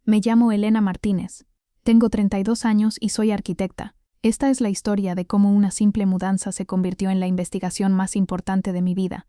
Me llamo Elena Martínez. Tengo 32 años y soy arquitecta. Esta es la historia de cómo una simple mudanza se convirtió en la investigación más importante de mi vida,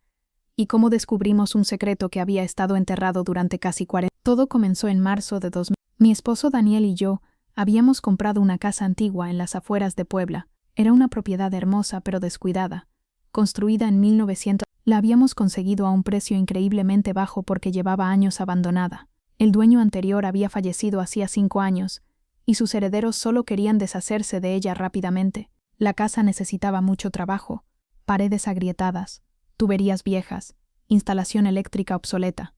y cómo descubrimos un secreto que había estado enterrado durante casi 40 años. Todo comenzó en marzo de 2000. Mi esposo Daniel y yo habíamos comprado una casa antigua en las afueras de Puebla. Era una propiedad hermosa pero descuidada, construida en 1900. La habíamos conseguido a un precio increíblemente bajo porque llevaba años abandonada. El dueño anterior había fallecido hacía 5 años, y sus herederos solo querían deshacerse de ella rápidamente. La casa necesitaba mucho trabajo: paredes agrietadas, tuberías viejas, instalación eléctrica obsoleta.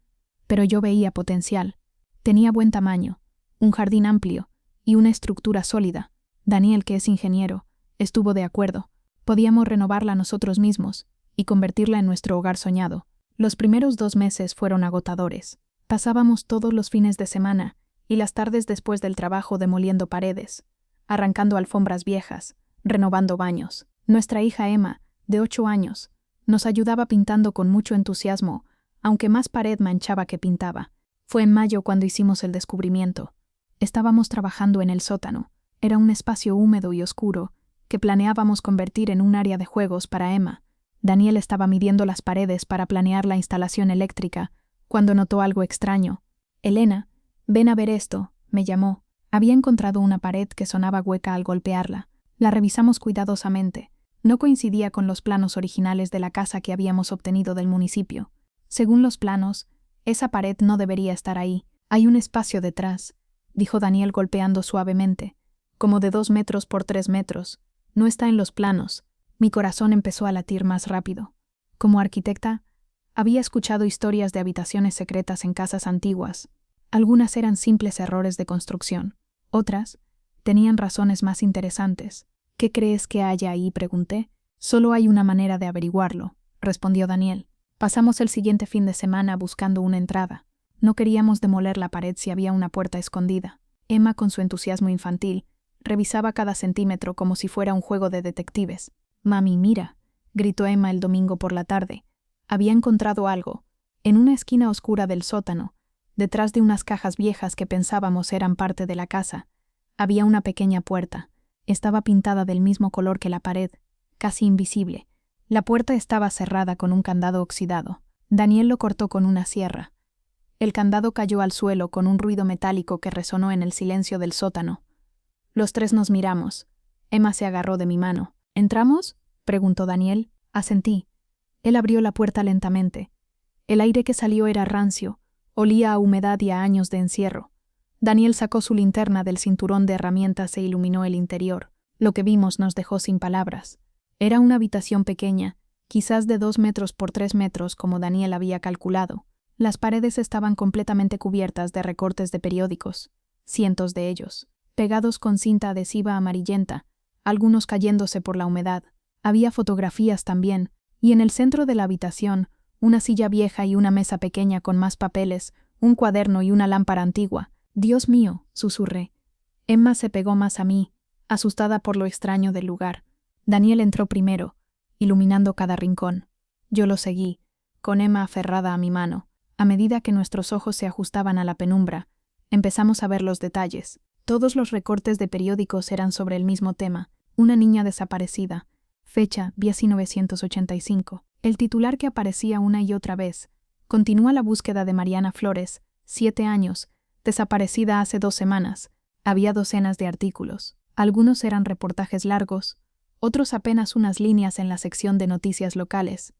Pero yo veía potencial. Tenía buen tamaño, un jardín amplio y una estructura sólida. Daniel, que es ingeniero, estuvo de acuerdo. Podíamos renovarla nosotros mismos y convertirla en nuestro hogar soñado. Los primeros 2 meses fueron agotadores. Pasábamos todos los fines de semana y las tardes después del trabajo demoliendo paredes, arrancando alfombras viejas, renovando baños. Nuestra hija Emma, de 8 años, nos ayudaba pintando con mucho entusiasmo, aunque más pared manchaba que pintaba. Fue en mayo cuando hicimos el descubrimiento. Estábamos trabajando en el sótano. Era un espacio húmedo y oscuro que planeábamos convertir en un área de juegos para Emma. Daniel estaba midiendo las paredes para planear la instalación eléctrica cuando notó algo extraño. «Elena, ven a ver esto», me llamó. Había encontrado una pared que sonaba hueca al golpearla. La revisamos cuidadosamente. No coincidía con los planos originales de la casa que habíamos obtenido del municipio. Según los planos, esa pared no debería estar ahí. «Hay un espacio detrás», dijo Daniel golpeando suavemente, «como de 2 metros por 3 metros. No está en los planos». Mi corazón empezó a latir más rápido. Como arquitecta, había escuchado historias de habitaciones secretas en casas antiguas. Algunas eran simples errores de construcción. Otras tenían razones más interesantes. «¿Qué crees que haya ahí?», pregunté. «Solo hay una manera de averiguarlo», respondió Daniel. Pasamos el siguiente fin de semana buscando una entrada. No queríamos demoler la pared si había una puerta escondida. Emma, con su entusiasmo infantil, revisaba cada centímetro como si fuera un juego de detectives. «Mami, mira», gritó Emma el domingo por la tarde. Había encontrado algo. En una esquina oscura del sótano, detrás de unas cajas viejas que pensábamos eran parte de la casa, había una pequeña puerta. Estaba pintada del mismo color que la pared, casi invisible. La puerta estaba cerrada con un candado oxidado. Daniel lo cortó con una sierra. El candado cayó al suelo con un ruido metálico que resonó en el silencio del sótano. Los 3 nos miramos. Emma se agarró de mi mano. «¿Entramos?», preguntó Daniel. Asentí. Él abrió la puerta lentamente. El aire que salió era rancio, olía a humedad y a años de encierro. Daniel sacó su linterna del cinturón de herramientas e iluminó el interior. Lo que vimos nos dejó sin palabras. Era una habitación pequeña, quizás de 2 metros por 3 metros como Daniel había calculado. Las paredes estaban completamente cubiertas de recortes de periódicos, cientos de ellos, pegados con cinta adhesiva amarillenta, algunos cayéndose por la humedad. Había fotografías también, y en el centro de la habitación, una silla vieja y una mesa pequeña con más papeles, un cuaderno y una lámpara antigua. «Dios mío», susurré. Emma se pegó más a mí, asustada por lo extraño del lugar. Daniel entró primero, iluminando cada rincón. Yo lo seguí, con Emma aferrada a mi mano. A medida que nuestros ojos se ajustaban a la penumbra, empezamos a ver los detalles. Todos los recortes de periódicos eran sobre el mismo tema: una niña desaparecida. Fecha: 1985. El titular que aparecía una y otra vez: «Continúa la búsqueda de Mariana Flores, 7 años, desaparecida hace 2 semanas». Había docenas de artículos. Algunos eran reportajes largos, otros apenas unas líneas en la sección de noticias locales.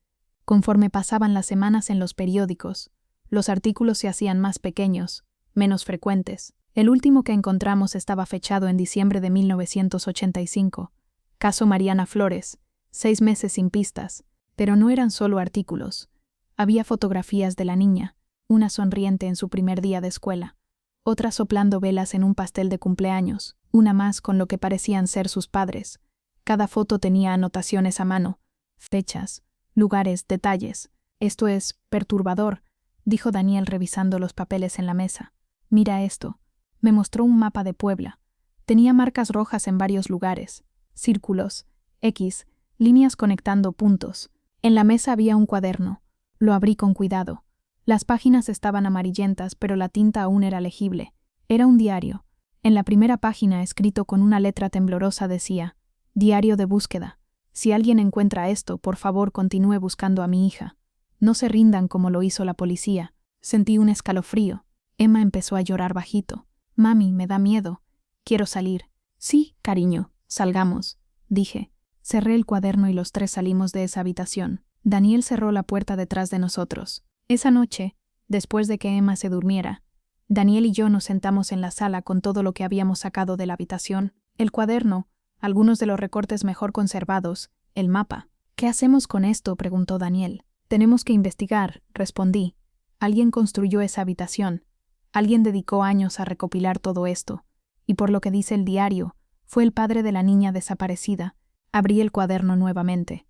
Conforme pasaban las semanas en los periódicos, los artículos se hacían más pequeños, menos frecuentes. El último que encontramos estaba fechado en diciembre de 1985. Caso Mariana Flores, 6 meses sin pistas. Pero no eran solo artículos. Había fotografías de la niña, una sonriente en su primer día de escuela, otra soplando velas en un pastel de cumpleaños, una más con lo que parecían ser sus padres. Cada foto tenía anotaciones a mano, fechas, lugares, detalles. «Esto es perturbador», dijo Daniel revisando los papeles en la mesa. «Mira esto». Me mostró un mapa de Puebla. Tenía marcas rojas en varios lugares, círculos, X, líneas conectando puntos. En la mesa había un cuaderno. Lo abrí con cuidado. Las páginas estaban amarillentas, pero la tinta aún era legible. Era un diario. En la primera página, escrito con una letra temblorosa, decía: Diario de búsqueda. Si alguien encuentra esto, por favor continúe buscando a mi hija. No se rindan como lo hizo la policía. Sentí un escalofrío. Emma empezó a llorar bajito. Mami, me da miedo. Quiero salir. Sí, cariño, salgamos, dije. Cerré el cuaderno y los tres salimos de esa habitación. Daniel cerró la puerta detrás de nosotros. Esa noche, después de que Emma se durmiera, Daniel y yo nos sentamos en la sala con todo lo que habíamos sacado de la habitación: el cuaderno, algunos de los recortes mejor conservados, el mapa. ¿Qué hacemos con esto?, preguntó Daniel. Tenemos que investigar, respondí. Alguien construyó esa habitación. Alguien dedicó años a recopilar todo esto. Y por lo que dice el diario, fue el padre de la niña desaparecida. Abrí el cuaderno nuevamente.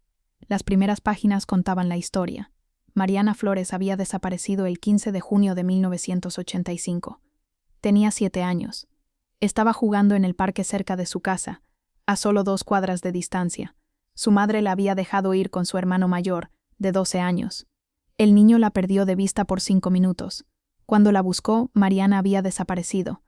Las primeras páginas contaban la historia. Mariana Flores había desaparecido el 15 de junio de 1985. Tenía 7 años. Estaba jugando en el parque cerca de su casa, a solo 2 cuadras de distancia. Su madre la había dejado ir con su hermano mayor, de 12 años. El niño la perdió de vista por 5 minutos. Cuando la buscó, Mariana había desaparecido.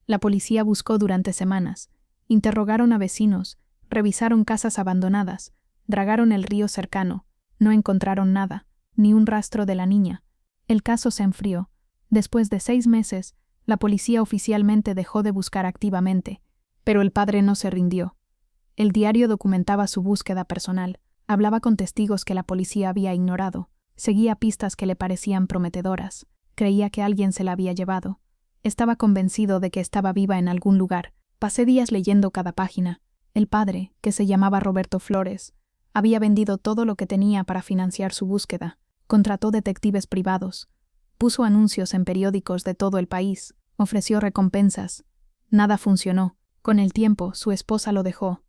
La policía buscó durante semanas. Interrogaron a vecinos, revisaron casas abandonadas, dragaron el río cercano. No encontraron nada, ni un rastro de la niña. El caso se enfrió. Después de 6 meses, la policía oficialmente dejó de buscar activamente, pero el padre no se rindió. El diario documentaba su búsqueda personal, hablaba con testigos que la policía había ignorado, seguía pistas que le parecían prometedoras, creía que alguien se la había llevado. Estaba convencido de que estaba viva en algún lugar. Pasé días leyendo cada página. El padre, que se llamaba Roberto Flores, había vendido todo lo que tenía para financiar su búsqueda. Contrató detectives privados. Puso anuncios en periódicos de todo el país. Ofreció recompensas. Nada funcionó. Con el tiempo, su esposa lo dejó.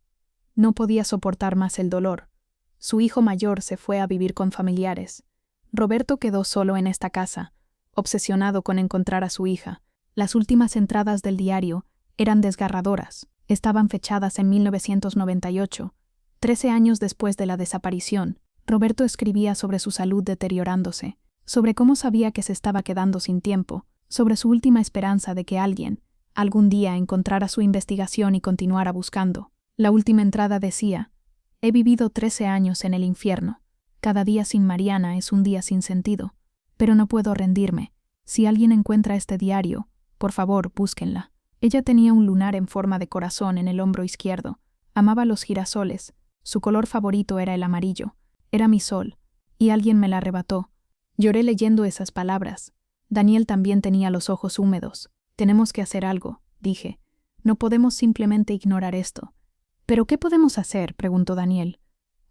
No podía soportar más el dolor. Su hijo mayor se fue a vivir con familiares. Roberto quedó solo en esta casa, obsesionado con encontrar a su hija. Las últimas entradas del diario eran desgarradoras. Estaban fechadas en 1998, 13 años después de la desaparición. Roberto escribía sobre su salud deteriorándose, sobre cómo sabía que se estaba quedando sin tiempo, sobre su última esperanza de que alguien, algún día, encontrara su investigación y continuara buscando. La última entrada decía: He vivido 13 años en el infierno. Cada día sin Mariana es un día sin sentido. Pero no puedo rendirme. Si alguien encuentra este diario, por favor, búsquenla. Ella tenía un lunar en forma de corazón en el hombro izquierdo. Amaba los girasoles. Su color favorito era el amarillo. Era mi sol. Y alguien me la arrebató. Lloré leyendo esas palabras. Daniel también tenía los ojos húmedos. Tenemos que hacer algo, dije. No podemos simplemente ignorar esto. ¿Pero qué podemos hacer?, preguntó Daniel.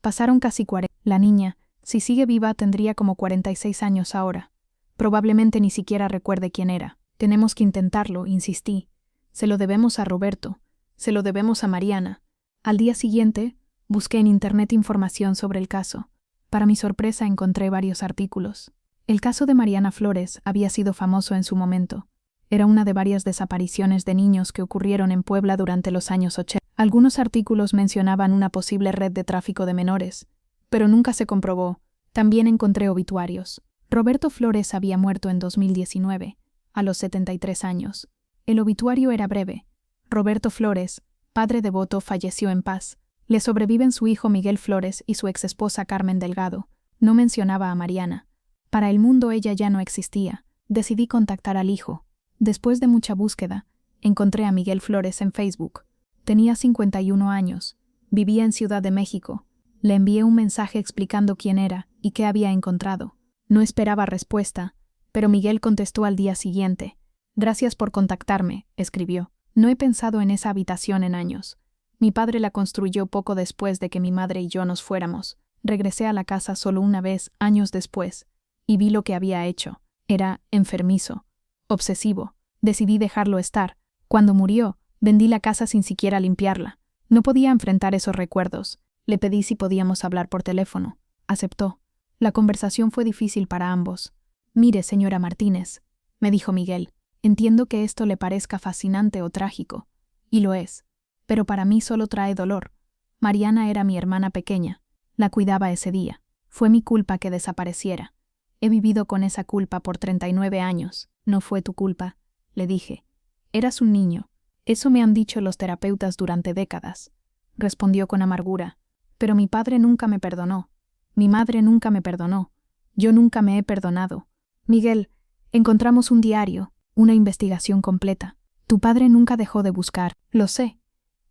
Pasaron casi 40. La niña, si sigue viva, tendría como 46 años ahora. Probablemente ni siquiera recuerde quién era. Tenemos que intentarlo, insistí. Se lo debemos a Roberto. Se lo debemos a Mariana. Al día siguiente, busqué en internet información sobre el caso. Para mi sorpresa, encontré varios artículos. El caso de Mariana Flores había sido famoso en su momento. Era una de varias desapariciones de niños que ocurrieron en Puebla durante los años 80. Algunos artículos mencionaban una posible red de tráfico de menores, pero nunca se comprobó. También encontré obituarios. Roberto Flores había muerto en 2019, a los 73 años. El obituario era breve. Roberto Flores, padre devoto, falleció en paz. Le sobreviven su hijo Miguel Flores y su exesposa Carmen Delgado. No mencionaba a Mariana. Para el mundo ella ya no existía. Decidí contactar al hijo. Después de mucha búsqueda, encontré a Miguel Flores en Facebook. Tenía 51 años. Vivía en Ciudad de México. Le envié un mensaje explicando quién era y qué había encontrado. No esperaba respuesta, pero Miguel contestó al día siguiente. Gracias por contactarme, escribió. No he pensado en esa habitación en años. Mi padre la construyó poco después de que mi madre y yo nos fuéramos. Regresé a la casa solo una vez, años después, y vi lo que había hecho. Era enfermizo, obsesivo. Decidí dejarlo estar. Cuando murió, vendí la casa sin siquiera limpiarla. No podía enfrentar esos recuerdos. Le pedí si podíamos hablar por teléfono. Aceptó. La conversación fue difícil para ambos. Mire, señora Martínez, me dijo Miguel, entiendo que esto le parezca fascinante o trágico, y lo es, pero para mí solo trae dolor. Mariana era mi hermana pequeña. La cuidaba ese día. Fue mi culpa que desapareciera. He vivido con esa culpa por 39 años. No fue tu culpa, le dije. Eras un niño. Eso me han dicho los terapeutas durante décadas, respondió con amargura. Pero mi padre nunca me perdonó. Mi madre nunca me perdonó. Yo nunca me he perdonado. Miguel, encontramos un diario, una investigación completa. Tu padre nunca dejó de buscar, lo sé.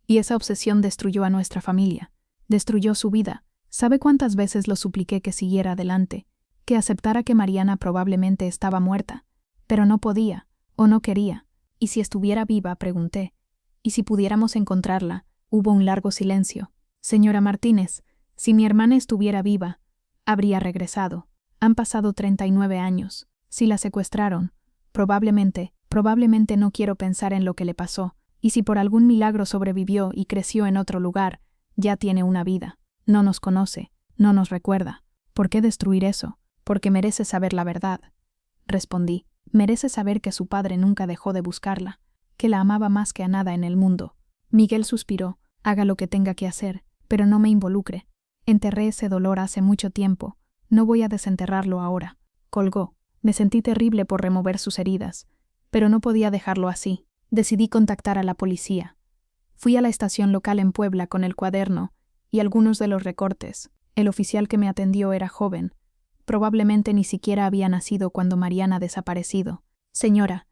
Y esa obsesión destruyó a nuestra familia. Destruyó su vida. ¿Sabe cuántas veces lo supliqué que siguiera adelante? Que aceptara que Mariana probablemente estaba muerta. Pero no podía, o no quería. ¿Y si estuviera viva?, pregunté. ¿Y si pudiéramos encontrarla? Hubo un largo silencio. Señora Martínez, si mi hermana estuviera viva, habría regresado. Han pasado 39 años. Si la secuestraron, probablemente no quiero pensar en lo que le pasó. Y si por algún milagro sobrevivió y creció en otro lugar, ya tiene una vida. No nos conoce, no nos recuerda. ¿Por qué destruir eso? Porque merece saber la verdad. Respondí. Merece saber que su padre nunca dejó de buscarla, que la amaba más que a nada en el mundo. Miguel suspiró. Haga lo que tenga que hacer, pero no me involucre. Enterré ese dolor hace mucho tiempo. No voy a desenterrarlo ahora. Colgó. Me sentí terrible por remover sus heridas, pero no podía dejarlo así. Decidí contactar a la policía. Fui a la estación local en Puebla con el cuaderno y algunos de los recortes. El oficial que me atendió era joven. Probablemente ni siquiera había nacido cuando Mariana desaparecido. Señora,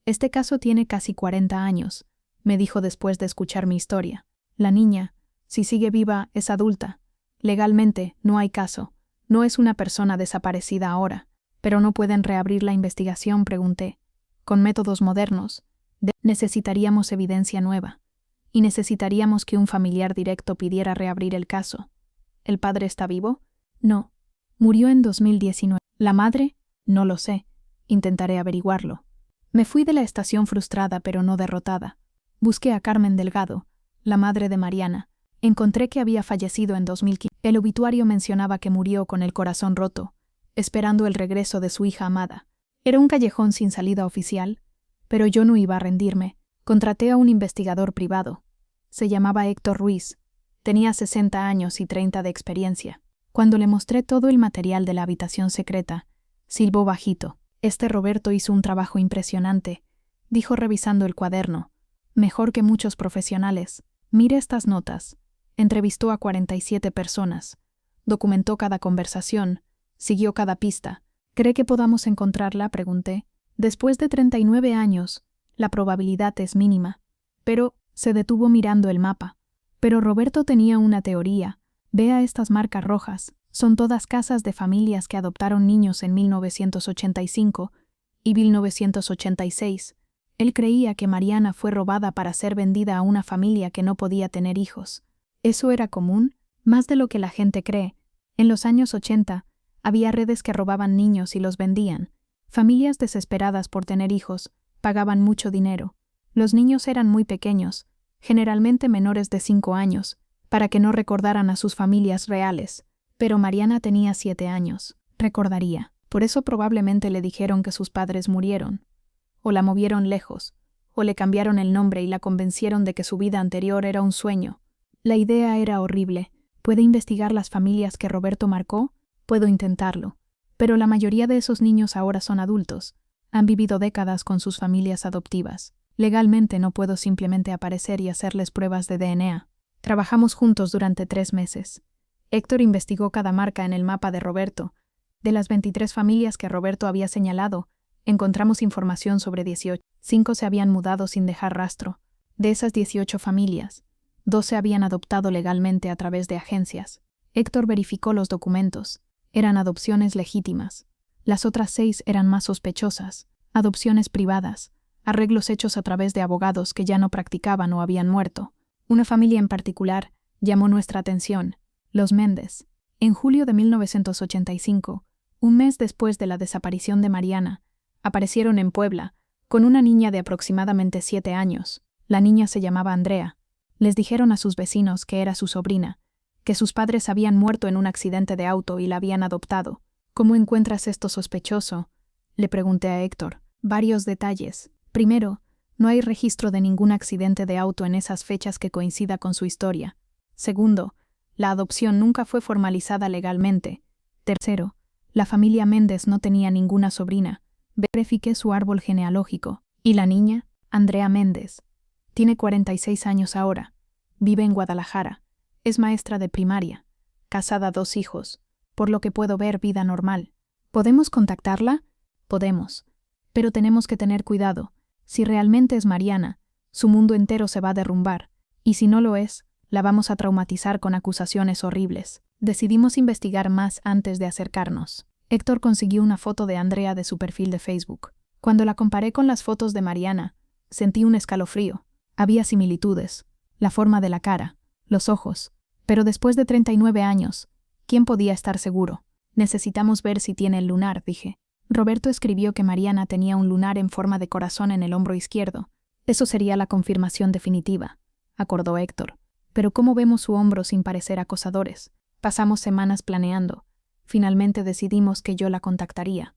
este caso tiene casi 40 años, me dijo después de escuchar mi historia. La niña, si sigue viva, es adulta. Legalmente, no hay caso. No es una persona desaparecida ahora. ¿Pero no pueden reabrir la investigación?, pregunté. Con métodos modernos. Necesitaríamos evidencia nueva. Y necesitaríamos que un familiar directo pidiera reabrir el caso. ¿El padre está vivo? No. Murió en 2019. ¿La madre? No lo sé. Intentaré averiguarlo. Me fui de la estación frustrada pero no derrotada. Busqué a Carmen Delgado, la madre de Mariana. Encontré que había fallecido en 2015. El obituario mencionaba que murió con el corazón roto, esperando el regreso de su hija amada. Era un callejón sin salida oficial, pero yo no iba a rendirme. Contraté a un investigador privado. Se llamaba Héctor Ruiz. Tenía 60 años y 30 de experiencia. Cuando le mostré todo el material de la habitación secreta, silbó bajito. Roberto hizo un trabajo impresionante, dijo revisando el cuaderno. Mejor que muchos profesionales. Mire estas notas. Entrevistó a 47 personas. Documentó cada conversación. Siguió cada pista. ¿Cree que podamos encontrarla?, pregunté. Después de 39 años, la probabilidad es mínima. Pero se detuvo mirando el mapa. Pero Roberto tenía una teoría. Vea estas marcas rojas. Son todas casas de familias que adoptaron niños en 1985 y 1986. Él creía que Mariana fue robada para ser vendida a una familia que no podía tener hijos. ¿Eso era común? Más de lo que la gente cree. En los años 80, había redes que robaban niños y los vendían. Familias desesperadas por tener hijos pagaban mucho dinero. Los niños eran muy pequeños, generalmente menores de 5 años, para que no recordaran a sus familias reales. Pero Mariana tenía 7 años. Recordaría. Por eso probablemente le dijeron que sus padres murieron. O la movieron lejos. O le cambiaron el nombre y la convencieron de que su vida anterior era un sueño. La idea era horrible. ¿Puede investigar las familias que Roberto marcó? Puedo intentarlo. Pero la mayoría de esos niños ahora son adultos. Han vivido décadas con sus familias adoptivas. Legalmente no puedo simplemente aparecer y hacerles pruebas de DNA. Trabajamos juntos durante 3 meses. Héctor investigó cada marca en el mapa de Roberto. De las 23 familias que Roberto había señalado, encontramos información sobre 18. 5 se habían mudado sin dejar rastro. De esas 18 familias, 12 habían adoptado legalmente a través de agencias. Héctor verificó los documentos. Eran adopciones legítimas. Las otras 6 eran más sospechosas. Adopciones privadas. Arreglos hechos a través de abogados que ya no practicaban o habían muerto. Una familia en particular llamó nuestra atención. Los Méndez. En julio de 1985, un mes después de la desaparición de Mariana, aparecieron en Puebla, con una niña de aproximadamente 7 años. La niña se llamaba Andrea. Les dijeron a sus vecinos que era su sobrina, que sus padres habían muerto en un accidente de auto y la habían adoptado. ¿Cómo encuentras esto sospechoso?, le pregunté a Héctor. Varios detalles. Primero, no hay registro de ningún accidente de auto en esas fechas que coincida con su historia. Segundo, la adopción nunca fue formalizada legalmente. Tercero, la familia Méndez no tenía ninguna sobrina. Verifiqué su árbol genealógico. ¿Y la niña? Andrea Méndez. Tiene 46 años ahora. Vive en Guadalajara. Es maestra de primaria. Casada, 2 hijos. Por lo que puedo ver, vida normal. ¿Podemos contactarla? Podemos. Pero tenemos que tener cuidado. Si realmente es Mariana, su mundo entero se va a derrumbar. Y si no lo es, la vamos a traumatizar con acusaciones horribles. Decidimos investigar más antes de acercarnos. Héctor consiguió una foto de Andrea de su perfil de Facebook. Cuando la comparé con las fotos de Mariana, sentí un escalofrío. Había similitudes. La forma de la cara, los ojos. Pero después de 39 años, ¿quién podía estar seguro? Necesitamos ver si tiene el lunar, dije. Roberto escribió que Mariana tenía un lunar en forma de corazón en el hombro izquierdo. Eso sería la confirmación definitiva, acordó Héctor. Pero ¿cómo vemos su hombro sin parecer acosadores? Pasamos semanas planeando. Finalmente decidimos que yo la contactaría.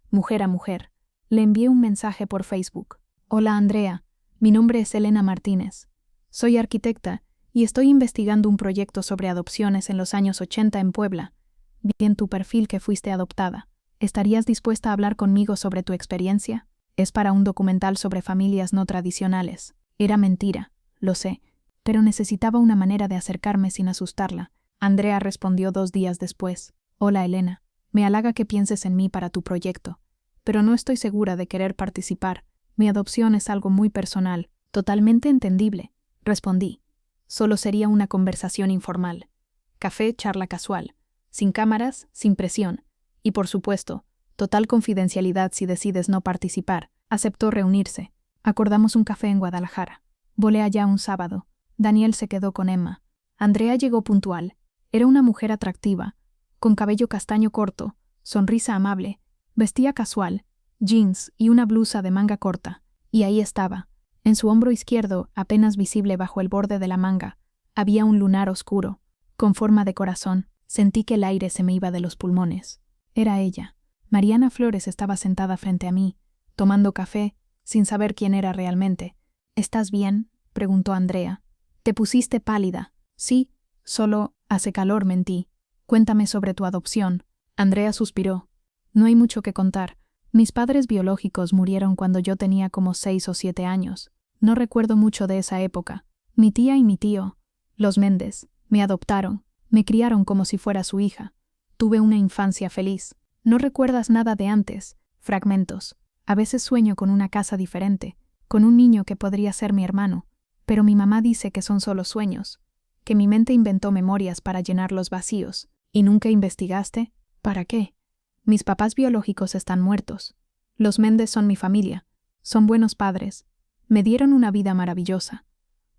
Mujer a mujer. Le envié un mensaje por Facebook. Hola Andrea, mi nombre es Elena Martínez. Soy arquitecta y estoy investigando un proyecto sobre adopciones en los años 80 en Puebla. Vi en tu perfil que fuiste adoptada. ¿Estarías dispuesta a hablar conmigo sobre tu experiencia? Es para un documental sobre familias no tradicionales. Era mentira, lo sé, pero necesitaba una manera de acercarme sin asustarla. Andrea respondió 2 días después. Hola Elena, me halaga que pienses en mí para tu proyecto, pero no estoy segura de querer participar. Mi adopción es algo muy personal, totalmente entendible, respondí. Solo sería una conversación informal. Café, charla casual, sin cámaras, sin presión. Y por supuesto, total confidencialidad si decides no participar. Aceptó reunirse. Acordamos un café en Guadalajara. Volé allá un sábado. Daniel se quedó con Emma. Andrea llegó puntual. Era una mujer atractiva, con cabello castaño corto, sonrisa amable, vestía casual, jeans y una blusa de manga corta. Y ahí estaba. En su hombro izquierdo, apenas visible bajo el borde de la manga, había un lunar oscuro, con forma de corazón. Sentí que el aire se me iba de los pulmones. Era ella. Mariana Flores estaba sentada frente a mí, tomando café, sin saber quién era realmente. ¿Estás bien?, preguntó Andrea. Te pusiste pálida. Sí, solo hace calor, mentí. Cuéntame sobre tu adopción. Andrea suspiró. No hay mucho que contar. Mis padres biológicos murieron cuando yo tenía como 6 o 7 años. No recuerdo mucho de esa época. Mi tía y mi tío, los Méndez, me adoptaron. Me criaron como si fuera su hija. Tuve una infancia feliz. No recuerdas nada de antes. Fragmentos. A veces sueño con una casa diferente, con un niño que podría ser mi hermano. Pero mi mamá dice que son solo sueños, que mi mente inventó memorias para llenar los vacíos. ¿Y nunca investigaste? ¿Para qué? Mis papás biológicos están muertos. Los Méndez son mi familia. Son buenos padres. Me dieron una vida maravillosa.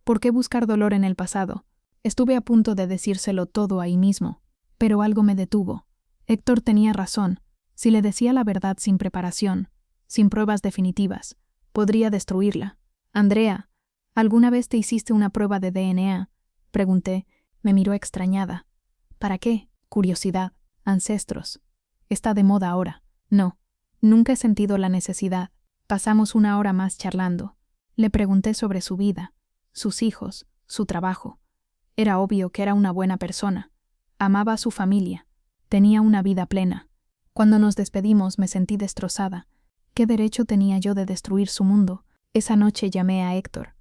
¿Por qué buscar dolor en el pasado? Estuve a punto de decírselo todo ahí mismo, pero algo me detuvo. Héctor tenía razón. Si le decía la verdad sin preparación, sin pruebas definitivas, podría destruirla. Andrea, ¿alguna vez te hiciste una prueba de DNA? Pregunté. Me miró extrañada. ¿Para qué? Curiosidad. Ancestros. Está de moda ahora. No. Nunca he sentido la necesidad. Pasamos 1 hora más charlando. Le pregunté sobre su vida, sus hijos, su trabajo. Era obvio que era una buena persona. Amaba a su familia. Tenía una vida plena. Cuando nos despedimos me sentí destrozada. ¿Qué derecho tenía yo de destruir su mundo? Esa noche llamé a Héctor.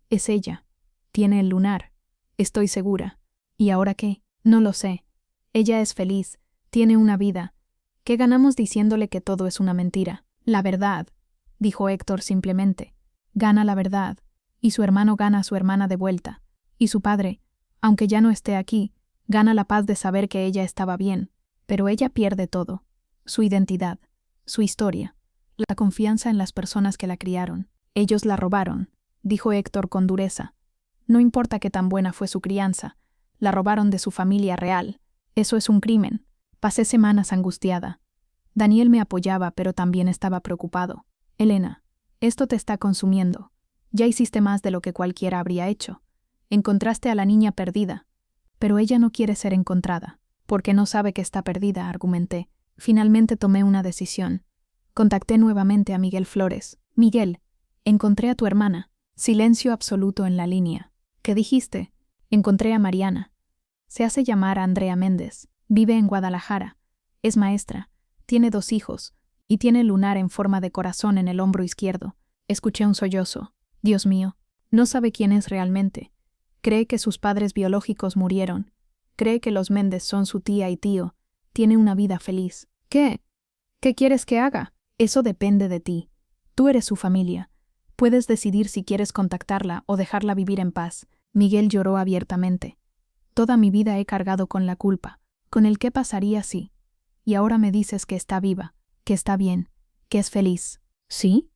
Es ella. Tiene el lunar. Estoy segura. ¿Y ahora qué? No lo sé. Ella es feliz. Tiene una vida. ¿Qué ganamos diciéndole que todo es una mentira? La verdad, dijo Héctor simplemente. Gana la verdad. Y su hermano gana a su hermana de vuelta. Y su padre, aunque ya no esté aquí, gana la paz de saber que ella estaba bien. Pero ella pierde todo. Su identidad, su historia, la confianza en las personas que la criaron. Ellos la robaron, dijo Héctor con dureza. No importa qué tan buena fue su crianza, la robaron de su familia real. Eso es un crimen. Pasé semanas angustiada. Daniel me apoyaba, pero también estaba preocupado. Elena, esto te está consumiendo. Ya hiciste más de lo que cualquiera habría hecho. Encontraste a la niña perdida. Pero ella no quiere ser encontrada. Porque no sabe que está perdida, argumenté. Finalmente tomé una decisión. Contacté nuevamente a Miguel Flores. Miguel, encontré a tu hermana. Silencio absoluto en la línea. ¿Qué dijiste? Encontré a Mariana. Se hace llamar Andrea Méndez. Vive en Guadalajara. Es maestra. Tiene 2 hijos. Y tiene lunar en forma de corazón en el hombro izquierdo. Escuché un sollozo. Dios mío, no sabe quién es realmente. Cree que sus padres biológicos murieron. Cree que los Méndez son su tía y tío. Tiene una vida feliz. ¿Qué? ¿Qué quieres que haga? Eso depende de ti. Tú eres su familia. Puedes decidir si quieres contactarla o dejarla vivir en paz. Miguel lloró abiertamente. Toda mi vida he cargado con la culpa, con el qué pasaría si. Y ahora me dices que está viva, que está bien, que es feliz. ¿Sí?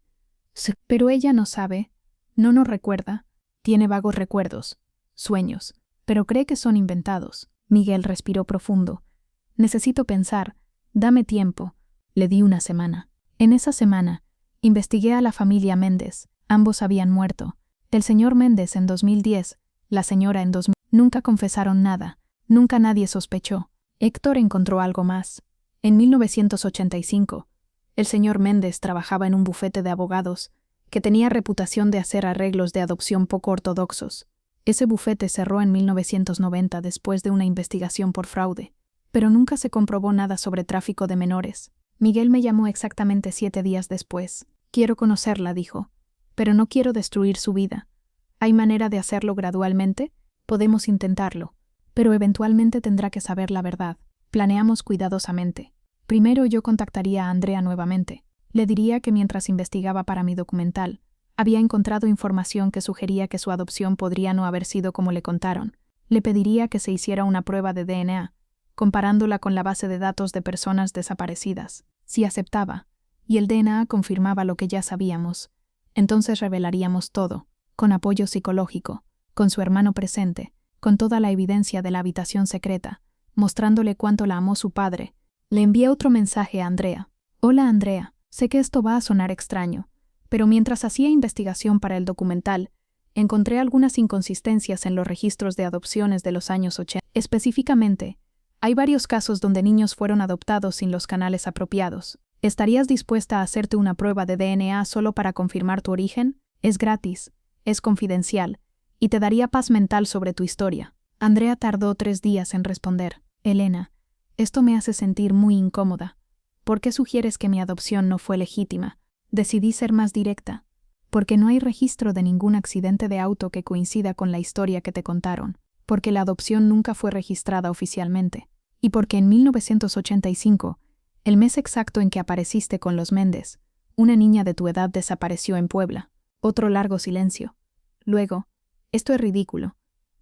Sí. Pero ella no sabe, no nos recuerda, tiene vagos recuerdos, sueños, pero cree que son inventados. Miguel respiró profundo. Necesito pensar, dame tiempo. Le di una semana. En esa semana, investigué a la familia Méndez. Ambos habían muerto. El señor Méndez en 2010, la señora en 2000. Nunca confesaron nada. Nunca nadie sospechó. Héctor encontró algo más. En 1985, el señor Méndez trabajaba en un bufete de abogados que tenía reputación de hacer arreglos de adopción poco ortodoxos. Ese bufete cerró en 1990 después de una investigación por fraude, pero nunca se comprobó nada sobre tráfico de menores. Miguel me llamó exactamente 7 días después. Quiero conocerla, dijo, pero no quiero destruir su vida. ¿Hay manera de hacerlo gradualmente? Podemos intentarlo, pero eventualmente tendrá que saber la verdad. Planeamos cuidadosamente. Primero yo contactaría a Andrea nuevamente. Le diría que mientras investigaba para mi documental, había encontrado información que sugería que su adopción podría no haber sido como le contaron. Le pediría que se hiciera una prueba de DNA, comparándola con la base de datos de personas desaparecidas. Si aceptaba, y el DNA confirmaba lo que ya sabíamos, entonces revelaríamos todo, con apoyo psicológico, con su hermano presente, con toda la evidencia de la habitación secreta, mostrándole cuánto la amó su padre. Le envié otro mensaje a Andrea. Hola Andrea, sé que esto va a sonar extraño, pero mientras hacía investigación para el documental, encontré algunas inconsistencias en los registros de adopciones de los años 80. Específicamente, hay varios casos donde niños fueron adoptados sin los canales apropiados. ¿Estarías dispuesta a hacerte una prueba de DNA solo para confirmar tu origen? Es gratis, es confidencial, y te daría paz mental sobre tu historia. Andrea tardó 3 días en responder. Elena, esto me hace sentir muy incómoda. ¿Por qué sugieres que mi adopción no fue legítima? Decidí ser más directa. Porque no hay registro de ningún accidente de auto que coincida con la historia que te contaron. Porque la adopción nunca fue registrada oficialmente. Y porque en 1985, el mes exacto en que apareciste con los Méndez, una niña de tu edad desapareció en Puebla. Otro largo silencio. Luego, esto es ridículo.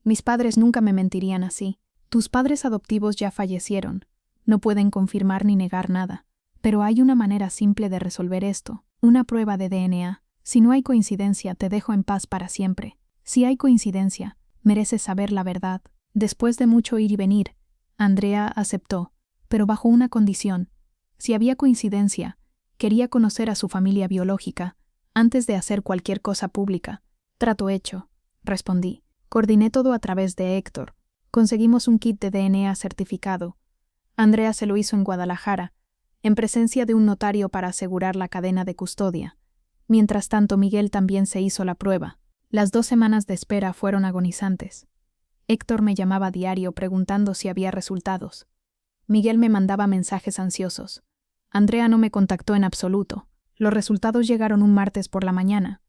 Mis padres nunca me mentirían así. Tus padres adoptivos ya fallecieron. No pueden confirmar ni negar nada. Pero hay una manera simple de resolver esto. Una prueba de DNA. Si no hay coincidencia, te dejo en paz para siempre. Si hay coincidencia, mereces saber la verdad. Después de mucho ir y venir, Andrea aceptó, pero bajo una condición. Si había coincidencia, quería conocer a su familia biológica antes de hacer cualquier cosa pública. Trato hecho, respondí. Coordiné todo a través de Héctor. Conseguimos un kit de DNA certificado. Andrea se lo hizo en Guadalajara, en presencia de un notario para asegurar la cadena de custodia. Mientras tanto, Miguel también se hizo la prueba. Las 2 semanas de espera fueron agonizantes. Héctor me llamaba a diario preguntando si había resultados. Miguel me mandaba mensajes ansiosos. Andrea no me contactó en absoluto. Los resultados llegaron un martes por la mañana.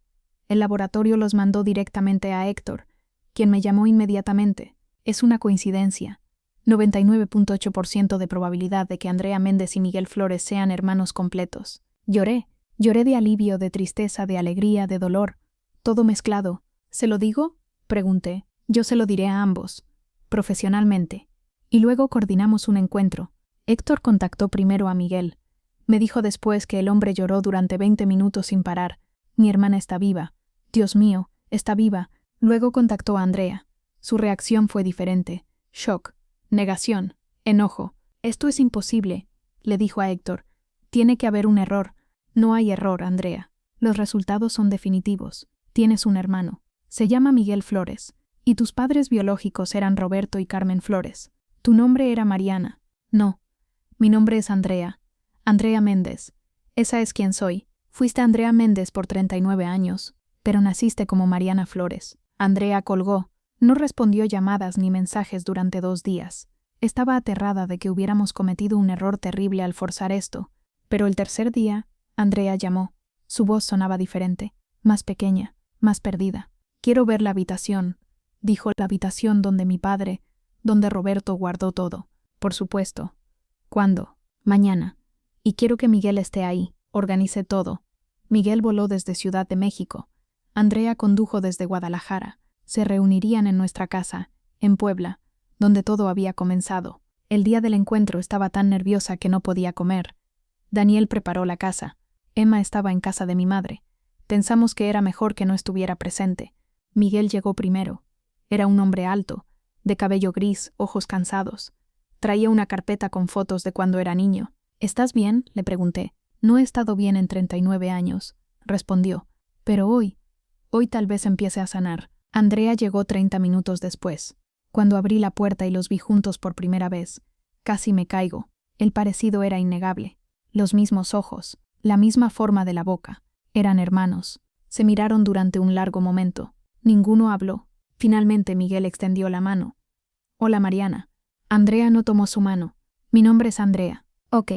El laboratorio los mandó directamente a Héctor, quien me llamó inmediatamente. Es una coincidencia. 99.8% de probabilidad de que Andrea Méndez y Miguel Flores sean hermanos completos. Lloré. Lloré de alivio, de tristeza, de alegría, de dolor. Todo mezclado. ¿Se lo digo? Pregunté. Yo se lo diré a ambos. Profesionalmente. Y luego coordinamos un encuentro. Héctor contactó primero a Miguel. Me dijo después que el hombre lloró durante 20 minutos sin parar. Mi hermana está viva. Dios mío, está viva. Luego contactó a Andrea. Su reacción fue diferente. Shock, negación, enojo. Esto es imposible, le dijo a Héctor. Tiene que haber un error. No hay error, Andrea. Los resultados son definitivos. Tienes un hermano. Se llama Miguel Flores. Y tus padres biológicos eran Roberto y Carmen Flores. Tu nombre era Mariana. No. Mi nombre es Andrea. Andrea Méndez. Esa es quien soy. Fuiste Andrea Méndez por 39 años, pero naciste como Mariana Flores. Andrea colgó. No respondió llamadas ni mensajes durante 2 días. Estaba aterrada de que hubiéramos cometido un error terrible al forzar esto. Pero el tercer día, Andrea llamó. Su voz sonaba diferente, más pequeña, más perdida. Quiero ver la habitación, dijo, la habitación donde mi padre, donde Roberto guardó todo. Por supuesto. ¿Cuándo? Mañana. Y quiero que Miguel esté ahí. Organicé todo. Miguel voló desde Ciudad de México. Andrea condujo desde Guadalajara. Se reunirían en nuestra casa, en Puebla, donde todo había comenzado. El día del encuentro estaba tan nerviosa que no podía comer. Daniel preparó la casa. Emma estaba en casa de mi madre. Pensamos que era mejor que no estuviera presente. Miguel llegó primero. Era un hombre alto, de cabello gris, ojos cansados. Traía una carpeta con fotos de cuando era niño. ¿Estás bien?, le pregunté. No he estado bien en 39 años, respondió. Pero hoy tal vez empiece a sanar. Andrea llegó 30 minutos después. Cuando abrí la puerta y los vi juntos por primera vez, casi me caigo. El parecido era innegable. Los mismos ojos, la misma forma de la boca. Eran hermanos. Se miraron durante un largo momento. Ninguno habló. Finalmente Miguel extendió la mano. Hola, Mariana. Andrea no tomó su mano. Mi nombre es Andrea. Ok.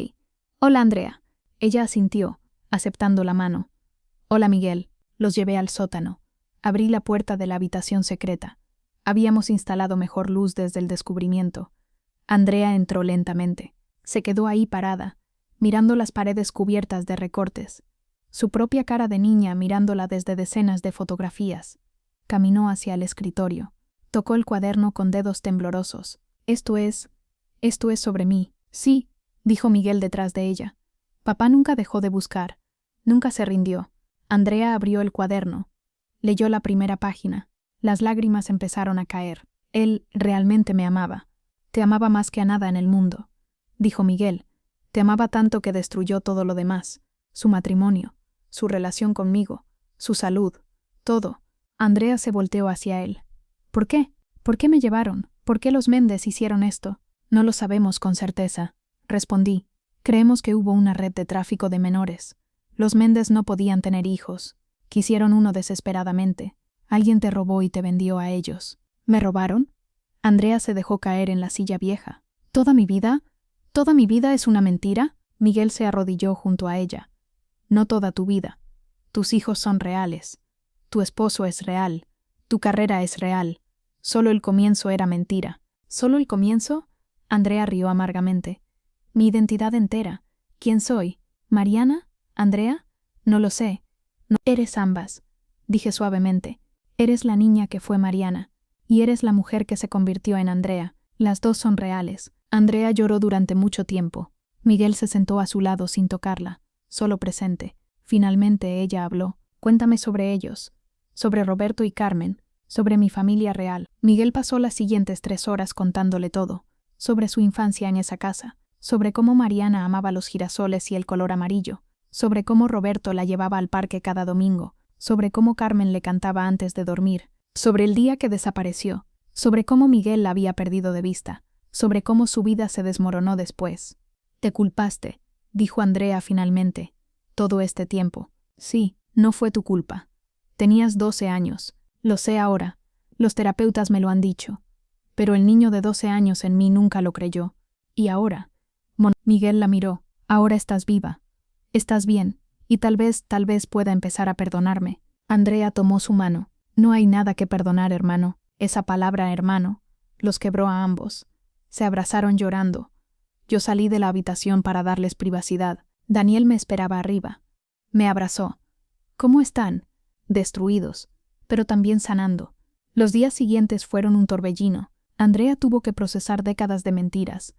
Hola, Andrea. Ella asintió, aceptando la mano. Hola, Miguel. Los llevé al sótano. Abrí la puerta de la habitación secreta. Habíamos instalado mejor luz desde el descubrimiento. Andrea entró lentamente. Se quedó ahí parada, mirando las paredes cubiertas de recortes. Su propia cara de niña mirándola desde decenas de fotografías. Caminó hacia el escritorio. Tocó el cuaderno con dedos temblorosos. Esto es sobre mí. Sí, dijo Miguel detrás de ella. Papá nunca dejó de buscar. Nunca se rindió. Andrea abrió el cuaderno. Leyó la primera página. Las lágrimas empezaron a caer. Él realmente me amaba. Te amaba más que a nada en el mundo, dijo Miguel. Te amaba tanto que destruyó todo lo demás. Su matrimonio, su relación conmigo, su salud, todo. Andrea se volteó hacia él. ¿Por qué? ¿Por qué me llevaron? ¿Por qué los Méndez hicieron esto? No lo sabemos con certeza, respondí. Creemos que hubo una red de tráfico de menores. Los Méndez no podían tener hijos. Quisieron uno desesperadamente. Alguien te robó y te vendió a ellos. ¿Me robaron? Andrea se dejó caer en la silla vieja. ¿Toda mi vida? ¿Toda mi vida es una mentira? Miguel se arrodilló junto a ella. No toda tu vida. Tus hijos son reales. Tu esposo es real. Tu carrera es real. Solo el comienzo era mentira. ¿Solo el comienzo? Andrea rió amargamente. Mi identidad entera. ¿Quién soy? ¿Mariana? ¿Andrea? No lo sé. No eres ambas, dije suavemente. Eres la niña que fue Mariana, y eres la mujer que se convirtió en Andrea. Las dos son reales. Andrea lloró durante mucho tiempo. Miguel se sentó a su lado sin tocarla, solo presente. Finalmente ella habló. Cuéntame sobre ellos, sobre Roberto y Carmen, sobre mi familia real. Miguel pasó las siguientes 3 horas contándole todo, sobre su infancia en esa casa, sobre cómo Mariana amaba los girasoles y el color amarillo, sobre cómo Roberto la llevaba al parque cada domingo, sobre cómo Carmen le cantaba antes de dormir, sobre el día que desapareció, sobre cómo Miguel la había perdido de vista, sobre cómo su vida se desmoronó después. Te culpaste, dijo Andrea finalmente. Todo este tiempo. Sí, no fue tu culpa. Tenías 12 años. Lo sé ahora. Los terapeutas me lo han dicho. Pero el niño de 12 años en mí nunca lo creyó. Y ahora. Miguel la miró. Ahora estás viva. Estás bien. Y tal vez pueda empezar a perdonarme. Andrea tomó su mano. No hay nada que perdonar, hermano. Esa palabra hermano los quebró a ambos. Se abrazaron llorando. Yo salí de la habitación para darles privacidad. Daniel me esperaba arriba. Me abrazó. ¿Cómo están? Destruidos, pero también sanando. Los días siguientes fueron un torbellino. Andrea tuvo que procesar décadas de mentiras.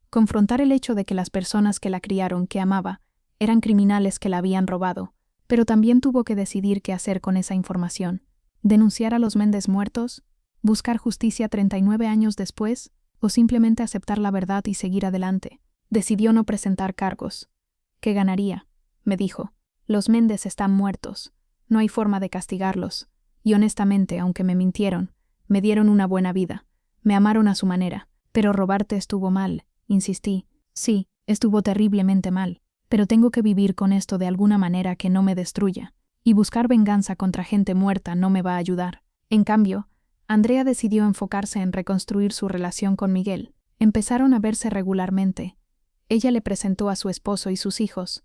Confrontar el hecho de que las personas que la criaron, que amaba, eran criminales que la habían robado, pero también tuvo que decidir qué hacer con esa información. ¿Denunciar a los Méndez muertos? ¿Buscar justicia 39 años después? ¿O simplemente aceptar la verdad y seguir adelante? Decidió no presentar cargos. ¿Qué ganaría? Me dijo. Los Méndez están muertos. No hay forma de castigarlos. Y honestamente, aunque me mintieron, me dieron una buena vida. Me amaron a su manera. Pero robarte estuvo mal, insistí. Sí, estuvo terriblemente mal. Pero tengo que vivir con esto de alguna manera que no me destruya. Y buscar venganza contra gente muerta no me va a ayudar. En cambio, Andrea decidió enfocarse en reconstruir su relación con Miguel. Empezaron a verse regularmente. Ella le presentó a su esposo y sus hijos.